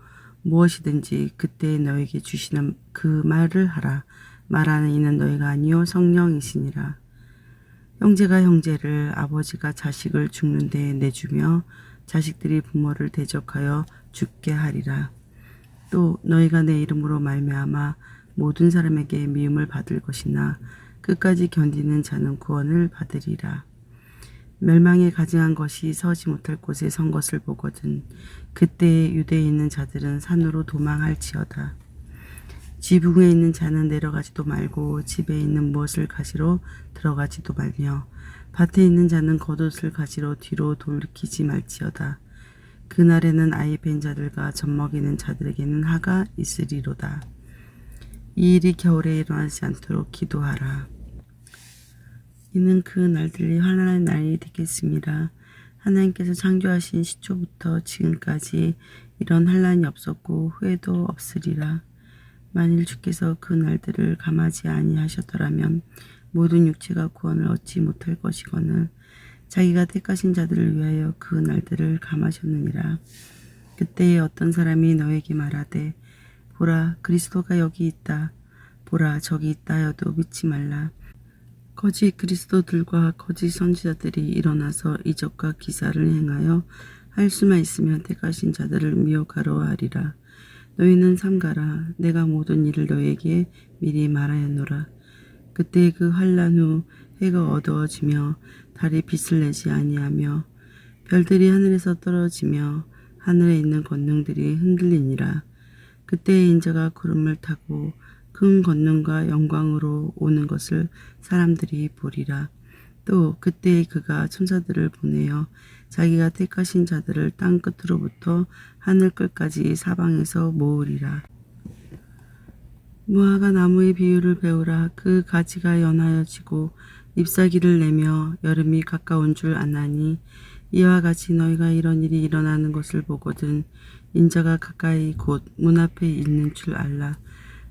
무엇이든지 그때 너에게 주시는 그 말을 하라. 말하는 이는 너희가 아니요 성령이시니라. 형제가 형제를 아버지가 자식을 죽는 데에 내주며 자식들이 부모를 대적하여 죽게 하리라. 또 너희가 내 이름으로 말미암아 모든 사람에게 미움을 받을 것이나 끝까지 견디는 자는 구원을 받으리라. 멸망에 가증한 것이 서지 못할 곳에 선 것을 보거든 그때에 유대에 있는 자들은 산으로 도망할지어다. 지붕에 있는 자는 내려가지도 말고 집에 있는 무엇을 가지러 들어가지도 말며 밭에 있는 자는 겉옷을 가지러 뒤로 돌이키지 말지어다. 그날에는 아이 뵌 자들과 젖먹이는 자들에게는 하가 있으리로다. 이 일이 겨울에 일어나지 않도록 기도하라. 이는 그 날들이 환난의 날이 되겠습니다. 하나님께서 창조하신 시초부터 지금까지 이런 환난이 없었고 후에도 없으리라. 만일 주께서 그 날들을 감하지 아니하셨더라면 모든 육체가 구원을 얻지 못할 것이거늘 자기가 택하신 자들을 위하여 그 날들을 감하셨느니라. 그때에 어떤 사람이 너에게 말하되 보라 그리스도가 여기 있다. 보라 저기 있다 하여도 믿지 말라. 거짓 그리스도들과 거짓 선지자들이 일어나서 이적과 기사를 행하여 할 수만 있으면 택하신 자들을 미혹하려 하리라. 너희는 삼가라. 내가 모든 일을 너희에게 미리 말하였노라. 그때 그 환난 후 해가 어두워지며 달이 빛을 내지 아니하며 별들이 하늘에서 떨어지며 하늘에 있는 권능들이 흔들리니라. 그때에 인자가 구름을 타고 큰 권능과 영광으로 오는 것을 사람들이 보리라. 또 그때에 그가 천사들을 보내어 자기가 택하신 자들을 땅 끝으로부터 하늘 끝까지 사방에서 모으리라. 무화과 나무의 비유를 배우라. 그 가지가 연하여지고 잎사귀를 내며 여름이 가까운 줄 아나니 이와 같이 너희가 이런 일이 일어나는 것을 보거든 인자가 가까이 곧 문 앞에 있는 줄 알라.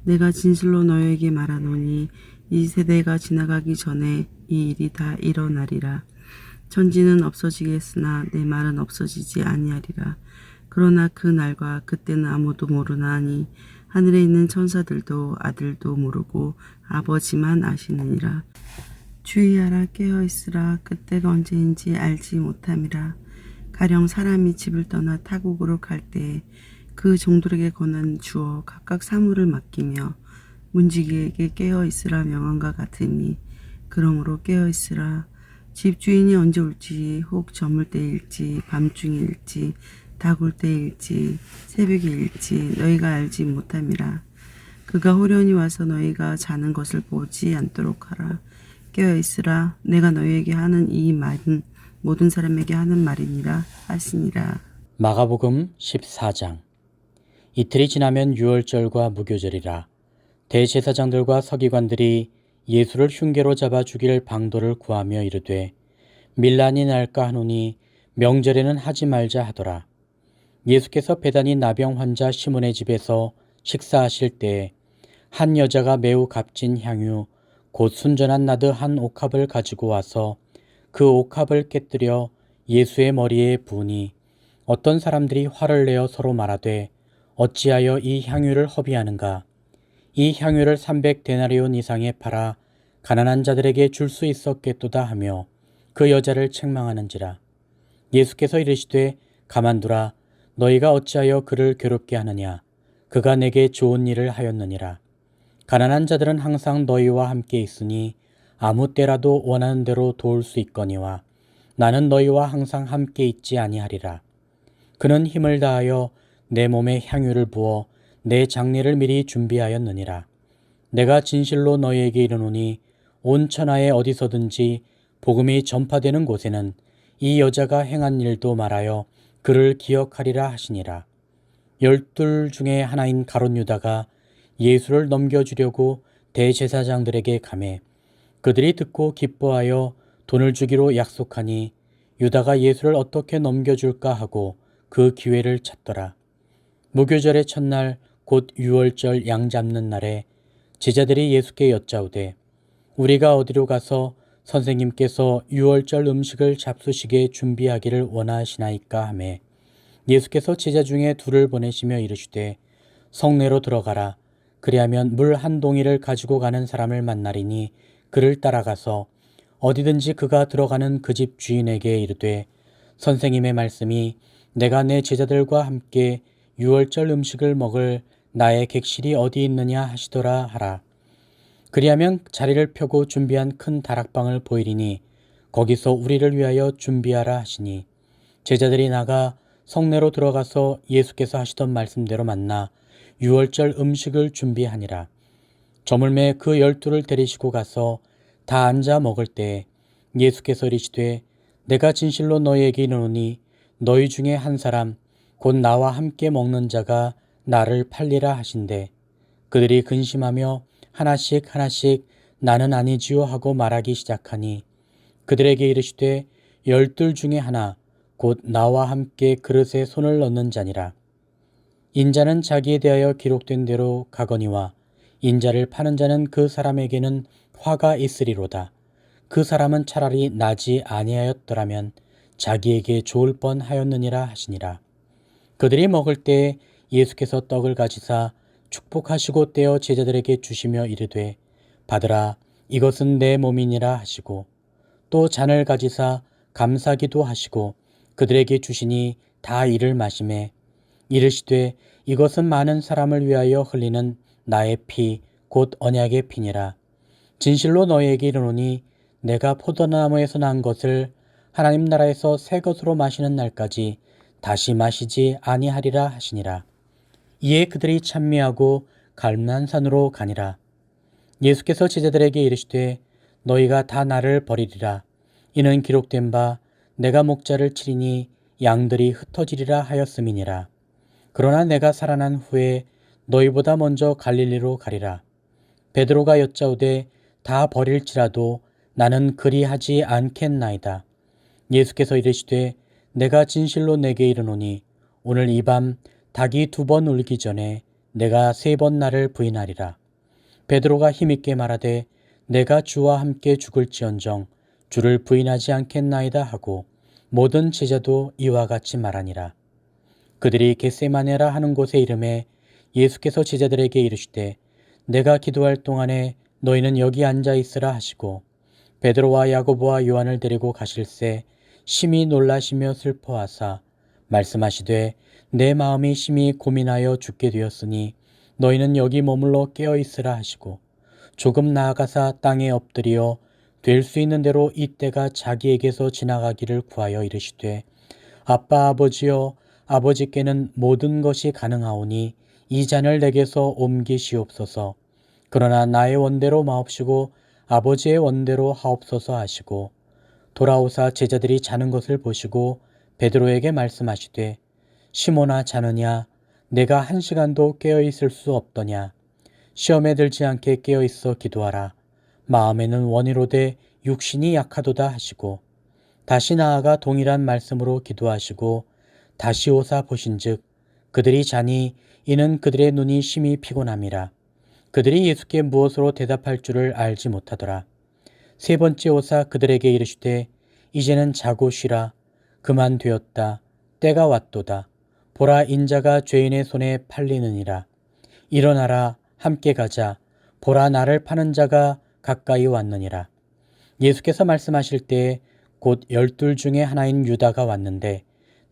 내가 진실로 너희에게 말하노니 이 세대가 지나가기 전에 이 일이 다 일어나리라. 천지는 없어지겠으나 내 말은 없어지지 아니하리라. 그러나 그 날과 그때는 아무도 모르나니 하늘에 있는 천사들도 아들도 모르고 아버지만 아시느니라. 주의하라 깨어있으라. 그때가 언제인지 알지 못함이라. 가령 사람이 집을 떠나 타국으로 갈 때에 그 종들에게 권한 주어 각각 사물을 맡기며 문지기에게 깨어있으라 명함과 같으니 그러므로 깨어있으라. 집주인이 언제 올지 혹 저물 때일지 밤중일지 닭올 때일지 새벽일지 너희가 알지 못함이라. 그가 호련히 와서 너희가 자는 것을 보지 않도록 하라. 깨어있으라. 내가 너희에게 하는 이 말은 모든 사람에게 하는 말이니라 하시니라. 마가복음 14장. 이틀이 지나면 유월절과 무교절이라. 대제사장들과 서기관들이 예수를 흉계로 잡아 죽일 방도를 구하며 이르되 밀란이 날까 하노니 명절에는 하지 말자 하더라. 예수께서 베다니 나병 환자 시몬의 집에서 식사하실 때에 한 여자가 매우 값진 향유 곧 순전한 나드 한 옥합을 가지고 와서 그 옥합을 깨뜨려 예수의 머리에 부으니 어떤 사람들이 화를 내어 서로 말하되 어찌하여 이 향유를 허비하는가. 이 향유를 300데나리온 이상에 팔아 가난한 자들에게 줄 수 있었겠도다 하며 그 여자를 책망하는지라. 예수께서 이르시되 가만두라. 너희가 어찌하여 그를 괴롭게 하느냐. 그가 내게 좋은 일을 하였느니라. 가난한 자들은 항상 너희와 함께 있으니 아무 때라도 원하는 대로 도울 수 있거니와 나는 너희와 항상 함께 있지 아니하리라. 그는 힘을 다하여 내 몸에 향유를 부어 내 장례를 미리 준비하였느니라. 내가 진실로 너희에게 이르노니 온 천하에 어디서든지 복음이 전파되는 곳에는 이 여자가 행한 일도 말하여 그를 기억하리라 하시니라. 12 중에 하나인 가룟 유다가 예수를 넘겨주려고 대제사장들에게 가매 그들이 듣고 기뻐하여 돈을 주기로 약속하니 유다가 예수를 어떻게 넘겨줄까 하고 그 기회를 찾더라. 무교절의 첫날 곧 유월절 양 잡는 날에 제자들이 예수께 여짜오되 우리가 어디로 가서 선생님께서 유월절 음식을 잡수시게 준비하기를 원하시나이까 하매 예수께서 제자 중에 둘을 보내시며 이르시되 성내로 들어가라. 그리하면 물 한 동이를 가지고 가는 사람을 만나리니 그를 따라가서 어디든지 그가 들어가는 그 집 주인에게 이르되 선생님의 말씀이 내가 내 제자들과 함께 유월절 음식을 먹을 나의 객실이 어디 있느냐 하시더라 하라. 그리하면 자리를 펴고 준비한 큰 다락방을 보이리니 거기서 우리를 위하여 준비하라 하시니 제자들이 나가 성내로 들어가서 예수께서 하시던 말씀대로 만나 유월절 음식을 준비하니라. 저물매 그 12를 데리시고 가서 다 앉아 먹을 때 예수께서 이르시되 내가 진실로 너희에게 이르노니 너희 중에 한 사람 곧 나와 함께 먹는 자가 나를 팔리라 하신대. 그들이 근심하며 하나씩 나는 아니지요 하고 말하기 시작하니 그들에게 이르시되 12 중에 하나 곧 나와 함께 그릇에 손을 넣는 자니라. 인자는 자기에 대하여 기록된 대로 가거니와 인자를 파는 자는 그 사람에게는 화가 있으리로다. 그 사람은 차라리 나지 아니하였더라면 자기에게 좋을 뻔하였느니라 하시니라. 그들이 먹을 때 예수께서 떡을 가지사 축복하시고 떼어 제자들에게 주시며 이르되 받으라 이것은 내 몸이니라 하시고 또 잔을 가지사 감사기도 하시고 그들에게 주시니 다 이를 마시매 이르시되 이것은 많은 사람을 위하여 흘리는 나의 피 곧 언약의 피니라. 진실로 너희에게 이르노니 내가 포도나무에서 난 것을 하나님 나라에서 새 것으로 마시는 날까지 다시 마시지 아니하리라 하시니라. 이에 그들이 찬미하고 갈만산으로 가니라. 예수께서 제자들에게 이르시되 너희가 다 나를 버리리라. 이는 기록된 바 내가 목자를 치리니 양들이 흩어지리라 하였음이니라. 그러나 내가 살아난 후에 너희보다 먼저 갈릴리로 가리라. 베드로가 여짜오되 다 버릴지라도 나는 그리하지 않겠나이다. 예수께서 이르시되 내가 진실로 내게 이르노니 오늘 이 밤 닭이 2번 울기 전에 내가 3번 나를 부인하리라. 베드로가 힘있게 말하되 내가 주와 함께 죽을지언정 주를 부인하지 않겠나이다 하고 모든 제자도 이와 같이 말하니라. 그들이 겟세마네라 하는 곳에 이름에 예수께서 제자들에게 이르시되 내가 기도할 동안에 너희는 여기 앉아 있으라 하시고 베드로와 야고보와 요한을 데리고 가실새 심히 놀라시며 슬퍼하사 말씀하시되 내 마음이 심히 고민하여 죽게 되었으니 너희는 여기 머물러 깨어 있으라 하시고 조금 나아가사 땅에 엎드리어 될 수 있는 대로 이때가 자기에게서 지나가기를 구하여 이르시되 아빠 아버지여 아버지께는 모든 것이 가능하오니 이 잔을 내게서 옮기시옵소서. 그러나 나의 원대로 마옵시고 아버지의 원대로 하옵소서 하시고 돌아오사 제자들이 자는 것을 보시고 베드로에게 말씀하시되 시몬아 자느냐 내가 1시간도 깨어 있을 수 없더냐. 시험에 들지 않게 깨어 있어 기도하라. 마음에는 원이로되 육신이 약하도다 하시고 다시 나아가 동일한 말씀으로 기도하시고 다시 오사 보신즉 그들이 자니 이는 그들의 눈이 심히 피곤함이라. 그들이 예수께 무엇으로 대답할 줄을 알지 못하더라. 3번째 오사 그들에게 이르시되 이제는 자고 쉬라. 그만 되었다. 때가 왔도다. 보라 인자가 죄인의 손에 팔리느니라. 일어나라 함께 가자. 보라 나를 파는 자가 가까이 왔느니라. 예수께서 말씀하실 때에 곧 12 중에 하나인 유다가 왔는데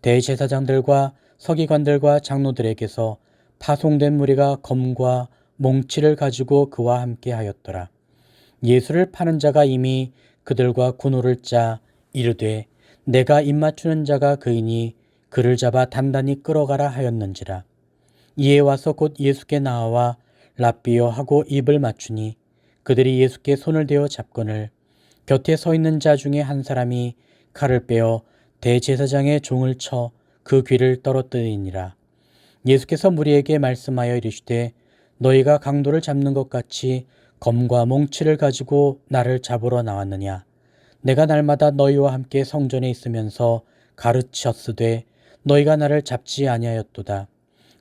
대제사장들과 서기관들과 장로들에게서 파송된 무리가 검과 몽치를 가지고 그와 함께 하였더라. 예수를 파는 자가 이미 그들과 군호를 짜 이르되 내가 입맞추는 자가 그이니 그를 잡아 단단히 끌어가라 하였는지라. 이에 와서 곧 예수께 나와 랍비여 하고 입을 맞추니 그들이 예수께 손을 대어 잡거늘 곁에 서 있는 자 중에 한 사람이 칼을 빼어 대제사장의 종을 쳐 그 귀를 떨어뜨리니라. 예수께서 무리에게 말씀하여 이르시되 너희가 강도를 잡는 것 같이 검과 몽치를 가지고 나를 잡으러 나왔느냐. 내가 날마다 너희와 함께 성전에 있으면서 가르쳤으되 너희가 나를 잡지 아니하였도다.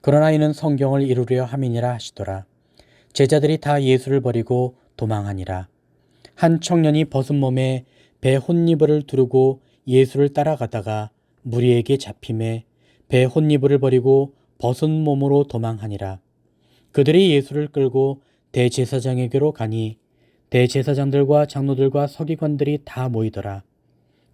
그러나 이는 성경을 이루려 함이니라 하시더라. 제자들이 다 예수를 버리고 도망하니라. 한 청년이 벗은 몸에 배 혼니부를 두르고 예수를 따라가다가 무리에게 잡힘에 배 혼니부를 버리고 벗은 몸으로 도망하니라. 그들이 예수를 끌고 대제사장에게로 가니 대제사장들과 장로들과 서기관들이 다 모이더라.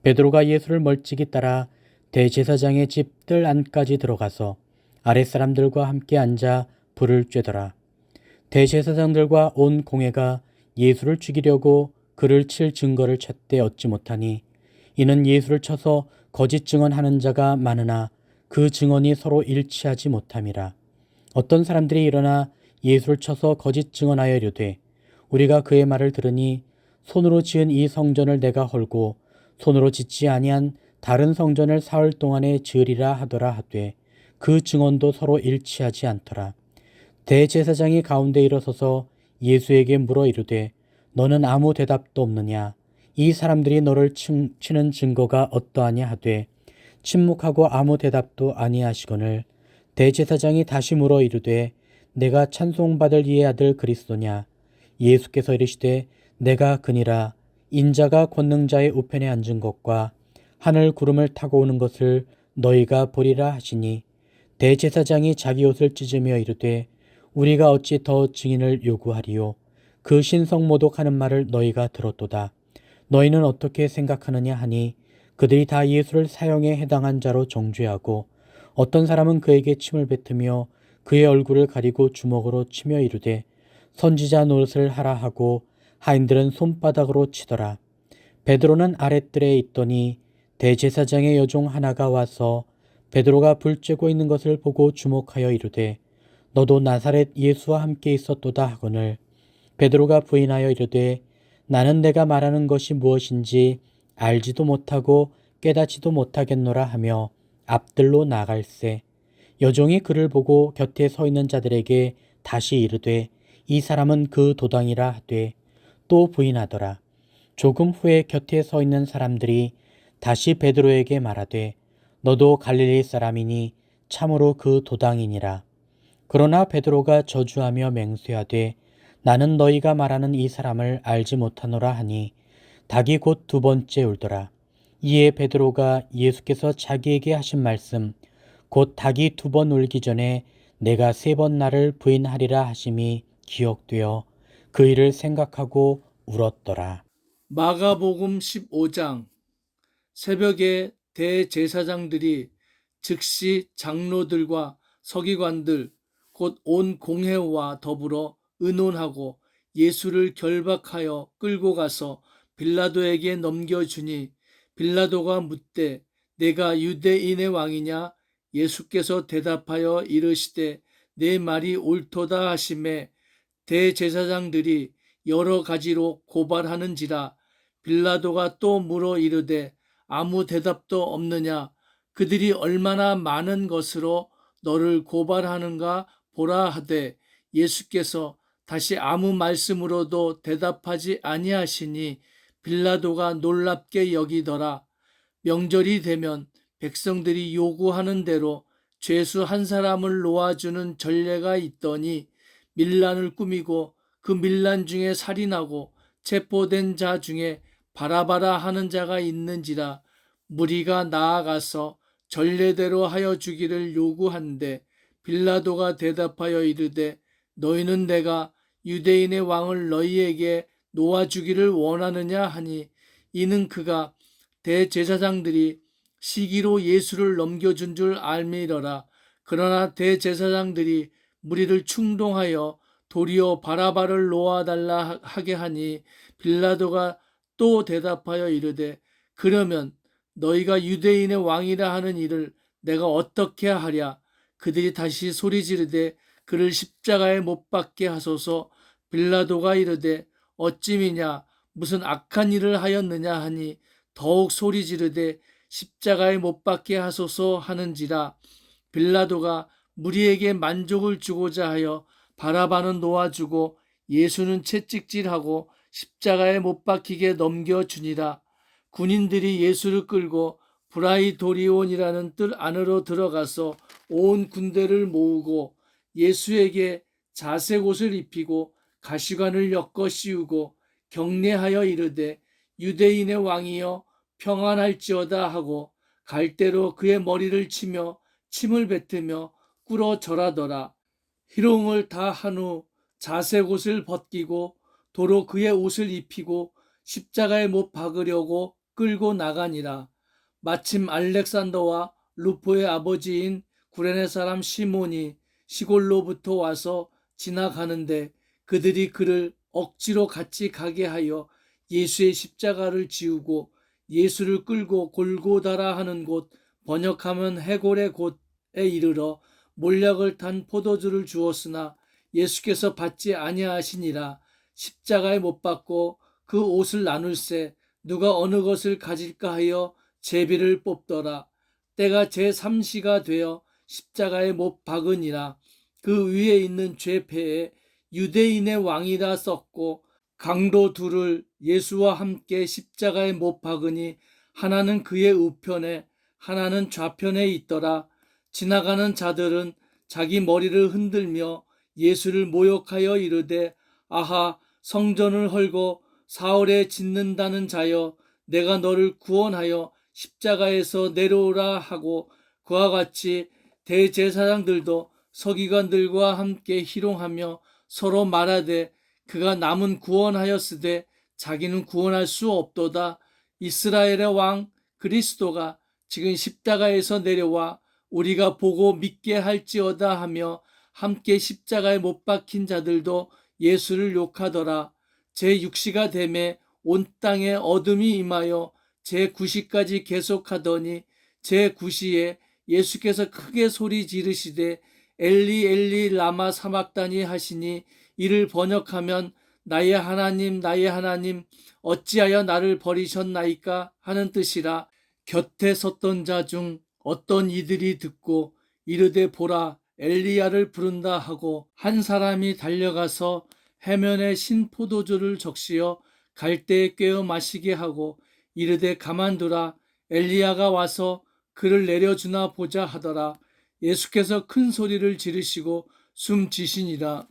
베드로가 예수를 멀찍이 따라 대제사장의 집 뜰 안까지 들어가서 아랫사람들과 함께 앉아 불을 쬐더라. 대제사장들과 온 공회가 예수를 죽이려고 그를 칠 증거를 찾되 얻지 못하니 이는 예수를 쳐서 거짓 증언하는 자가 많으나 그 증언이 서로 일치하지 못함이라. 어떤 사람들이 일어나 예수를 쳐서 거짓 증언하여 이르되 우리가 그의 말을 들으니 손으로 지은 이 성전을 내가 헐고 손으로 짓지 아니한 다른 성전을 사흘 동안에 지으리라 하더라 하되 그 증언도 서로 일치하지 않더라. 대제사장이 가운데 일어서서 예수에게 물어 이르되 너는 아무 대답도 없느냐? 이 사람들이 너를 치는 증거가 어떠하냐 하되 침묵하고 아무 대답도 아니하시거늘 대제사장이 다시 물어 이르되 내가 찬송받을 이의 아들 그리스도냐? 예수께서 이르시되 내가 그니라. 인자가 권능자의 우편에 앉은 것과 하늘 구름을 타고 오는 것을 너희가 보리라 하시니 대제사장이 자기 옷을 찢으며 이르되 우리가 어찌 더 증인을 요구하리요? 그 신성 모독하는 말을 너희가 들었도다. 너희는 어떻게 생각하느냐 하니 그들이 다 예수를 사형에 해당한 자로 정죄하고 어떤 사람은 그에게 침을 뱉으며 그의 얼굴을 가리고 주먹으로 치며 이르되 선지자 노릇을 하라 하고 하인들은 손바닥으로 치더라. 베드로는 아랫뜰에 있더니 대제사장의 여종 하나가 와서 베드로가 불 쬐고 있는 것을 보고 주목하여 이르되 너도 나사렛 예수와 함께 있었도다 하거늘 베드로가 부인하여 이르되 나는 내가 말하는 것이 무엇인지 알지도 못하고 깨닫지도 못하겠노라 하며 앞뜰로 나갈새 여종이 그를 보고 곁에 서 있는 자들에게 다시 이르되 이 사람은 그 도당이라 하되 또 부인하더라. 조금 후에 곁에 서 있는 사람들이 다시 베드로에게 말하되 너도 갈릴리 사람이니 참으로 그 도당이니라. 그러나 베드로가 저주하며 맹세하되 나는 너희가 말하는 이 사람을 알지 못하노라 하니 닭이 곧 두 번째 울더라. 이에 베드로가 예수께서 자기에게 하신 말씀 곧 닭이 두 번 울기 전에 내가 세 번 나를 부인하리라 하심이 기억되어 그 일을 생각하고 울었더라. 마가복음 15장. 새벽에 대제사장들이 즉시 장로들과 서기관들 곧 온 공회와 더불어 의논하고 예수를 결박하여 끌고 가서 빌라도에게 넘겨주니 빌라도가 묻되 내가 유대인의 왕이냐? 예수께서 대답하여 이르시되 내 말이 옳도다 하시매 대제사장들이 여러 가지로 고발하는지라. 빌라도가 또 물어 이르되 아무 대답도 없느냐? 그들이 얼마나 많은 것으로 너를 고발하는가 보라 하되 예수께서 다시 아무 말씀으로도 대답하지 아니하시니 빌라도가 놀랍게 여기더라. 명절이 되면 백성들이 요구하는 대로 죄수 한 사람을 놓아주는 전례가 있더니 밀란을 꾸미고 그 밀란 중에 살인하고 체포된 자 중에 바라바라 하는 자가 있는지라. 무리가 나아가서 전례대로 하여 주기를 요구한데 빌라도가 대답하여 이르되 너희는 내가 유대인의 왕을 너희에게 놓아주기를 원하느냐 하니 이는 그가 대제사장들이 시기로 예수를 넘겨준 줄 알미러라. 그러나 대제사장들이 무리를 충동하여 도리어 바라바를 놓아달라 하게 하니 빌라도가 또 대답하여 이르되 그러면 너희가 유대인의 왕이라 하는 일을 내가 어떻게 하랴? 그들이 다시 소리 지르되 그를 십자가에 못 박게 하소서. 빌라도가 이르되 어찌미냐 무슨 악한 일을 하였느냐 하니 더욱 소리 지르되 십자가에 못 박게 하소서 하는지라. 빌라도가 무리에게 만족을 주고자 하여 바라바는 놓아주고 예수는 채찍질하고 십자가에 못 박히게 넘겨주니라. 군인들이 예수를 끌고 브라이도리온이라는 뜰 안으로 들어가서 온 군대를 모으고 예수에게 자색 옷을 입히고 가시관을 엮어 씌우고 경례하여 이르되 유대인의 왕이여 평안할지어다 하고 갈대로 그의 머리를 치며 침을 뱉으며 꿇어 절하더라. 희롱을 다 한 후 자색 옷을 벗기고 도로 그의 옷을 입히고 십자가에 못 박으려고 끌고 나가니라. 마침 알렉산더와 루포의 아버지인 구레네 사람 시몬이 시골로부터 와서 지나가는데 그들이 그를 억지로 같이 가게 하여 예수의 십자가를 지우고 예수를 끌고 골고다라 하는 곳, 번역하면 해골의 곳에 이르러 몰약을 탄 포도주를 주었으나 예수께서 받지 아니하시니라. 십자가에 못 박고 그 옷을 나눌세 누가 어느 것을 가질까 하여 제비를 뽑더라. 때가 제3시가 되어 십자가에 못 박으니라. 그 위에 있는 죄패에 유대인의 왕이라 썼고 강도 둘을 예수와 함께 십자가에 못 박으니 하나는 그의 우편에 하나는 좌편에 있더라. 지나가는 자들은 자기 머리를 흔들며 예수를 모욕하여 이르되 아하 성전을 헐고 사흘에 짓는다는 자여 내가 너를 구원하여 십자가에서 내려오라 하고 그와 같이 대제사장들도 서기관들과 함께 희롱하며 서로 말하되 그가 남은 구원하였으되 자기는 구원할 수 없도다. 이스라엘의 왕 그리스도가 지금 십자가에서 내려와 우리가 보고 믿게 할지어다 하며 함께 십자가에 못 박힌 자들도 예수를 욕하더라. 제6시가 되매 온 땅에 어둠이 임하여 제9시까지 계속하더니 제9시에 예수께서 크게 소리 지르시되 엘리 엘리 라마 사막다니 하시니 이를 번역하면 나의 하나님 나의 하나님 어찌하여 나를 버리셨나이까 하는 뜻이라. 곁에 섰던 자 중 어떤 이들이 듣고 이르되 보라 엘리야를 부른다 하고 한 사람이 달려가서 해면에 신 포도주를 적시어 갈대에 꿰어 마시게 하고 이르되 가만두라 엘리야가 와서 그를 내려주나 보자 하더라. 예수께서 큰 소리를 지르시고 숨지시니라.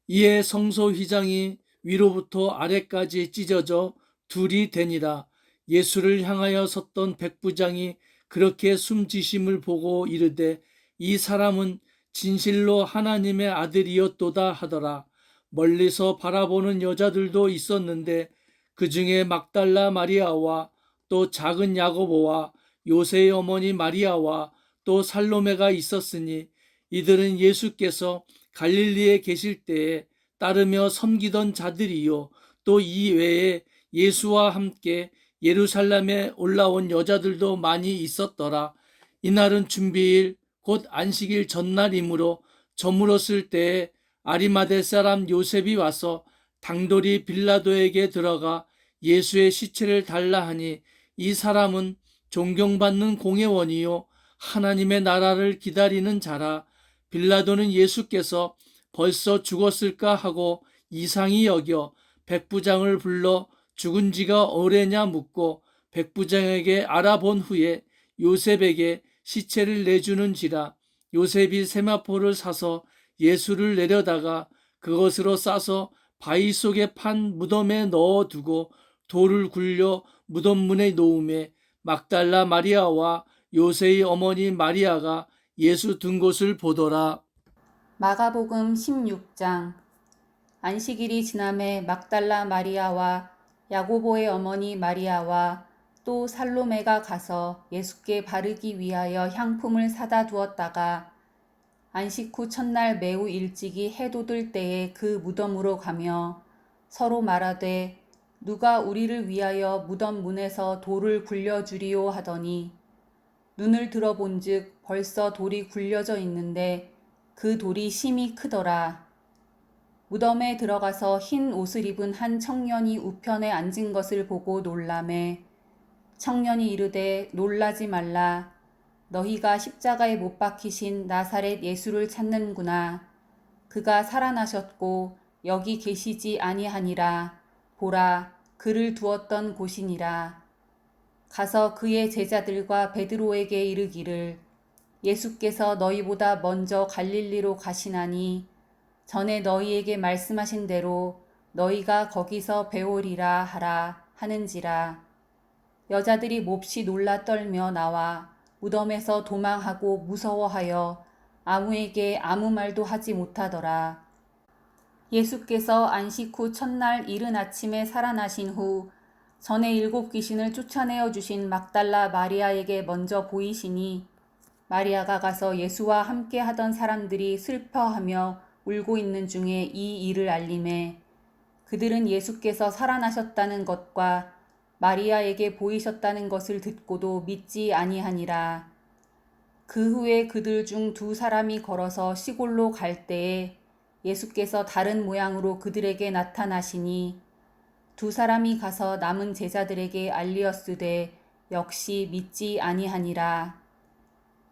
이에 성소 휘장이 위로부터 아래까지 찢어져 둘이 되니라. 예수를 향하여 섰던 백부장이 그렇게 숨지심을 보고 이르되 이 사람은 진실로 하나님의 아들이었도다 하더라. 멀리서 바라보는 여자들도 있었는데 그 중에 막달라 마리아와 또 작은 야고보와 요새의 어머니 마리아와 또 살로메가 있었으니 이들은 예수께서 갈릴리에 계실 때에 따르며 섬기던 자들이요 또 이 외에 예수와 함께 예루살렘에 올라온 여자들도 많이 있었더라. 이날은 준비일 곧 안식일 전날이므로 저물었을 때에 아리마대 사람 요셉이 와서 당돌이 빌라도에게 들어가 예수의 시체를 달라 하니 이 사람은 존경받는 공회원이요 하나님의 나라를 기다리는 자라. 빌라도는 예수께서 벌써 죽었을까 하고 이상히 여겨 백부장을 불러 죽은 지가 오래냐 묻고 백부장에게 알아본 후에 요셉에게 시체를 내주는지라. 요셉이 세마포를 사서 예수를 내려다가 그것으로 싸서 바위 속에 판 무덤에 넣어두고 돌을 굴려 무덤 문에 놓음에 막달라 마리아와 요새의 어머니 마리아가 예수 둔 곳을 보더라. 마가복음 16장. 안식일이 지남에 막달라 마리아와 야고보의 어머니 마리아와 또 살로메가 가서 예수께 바르기 위하여 향품을 사다 두었다가 안식 후 첫날 매우 일찍이 해 돋을 때에 그 무덤으로 가며 서로 말하되 누가 우리를 위하여 무덤 문에서 돌을 굴려주리오 하더니 눈을 들어본즉 벌써 돌이 굴려져 있는데 그 돌이 심히 크더라. 무덤에 들어가서 흰 옷을 입은 한 청년이 우편에 앉은 것을 보고 놀라매 청년이 이르되 놀라지 말라. 너희가 십자가에 못 박히신 나사렛 예수를 찾는구나. 그가 살아나셨고 여기 계시지 아니하니라. 보라, 그를 두었던 곳이니라. 가서 그의 제자들과 베드로에게 이르기를 예수께서 너희보다 먼저 갈릴리로 가시나니 전에 너희에게 말씀하신 대로 너희가 거기서 배우리라 하라 하는지라. 여자들이 몹시 놀라 떨며 나와 무덤에서 도망하고 무서워하여 아무에게 아무 말도 하지 못하더라. 예수께서 안식 후 첫날 이른 아침에 살아나신 후 전에 7 귀신을 쫓아내어 주신 막달라 마리아에게 먼저 보이시니 마리아가 가서 예수와 함께 하던 사람들이 슬퍼하며 울고 있는 중에 이 일을 알림해 그들은 예수께서 살아나셨다는 것과 마리아에게 보이셨다는 것을 듣고도 믿지 아니하니라. 그 후에 그들 중 2 사람이 걸어서 시골로 갈 때에 예수께서 다른 모양으로 그들에게 나타나시니 2 사람이 가서 남은 제자들에게 알리었으되 역시 믿지 아니하니라.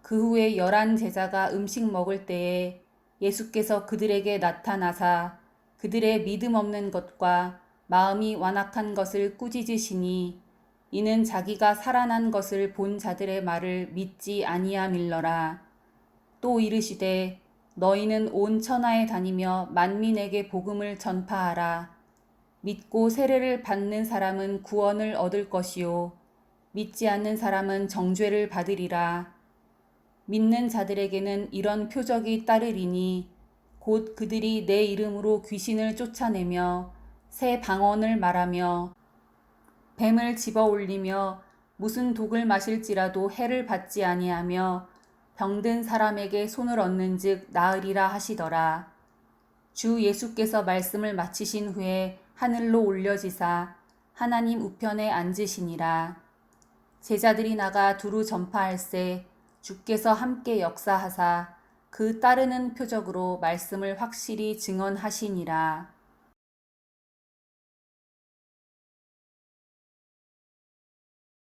그 후에 11 제자가 음식 먹을 때에 예수께서 그들에게 나타나사 그들의 믿음 없는 것과 마음이 완악한 것을 꾸짖으시니 이는 자기가 살아난 것을 본 자들의 말을 믿지 아니함일러라. 또 이르시되 너희는 온 천하에 다니며 만민에게 복음을 전파하라. 믿고 세례를 받는 사람은 구원을 얻을 것이요 믿지 않는 사람은 정죄를 받으리라. 믿는 자들에게는 이런 표적이 따르리니 곧 그들이 내 이름으로 귀신을 쫓아내며 새 방언을 말하며 뱀을 집어 올리며 무슨 독을 마실지라도 해를 받지 아니하며 병든 사람에게 손을 얹는즉 나으리라 하시더라. 주 예수께서 말씀을 마치신 후에 하늘로 올려지사 하나님 우편에 앉으시니라. 제자들이 나가 두루 전파할세 주께서 함께 역사하사 그 따르는 표적으로 말씀을 확실히 증언하시니라.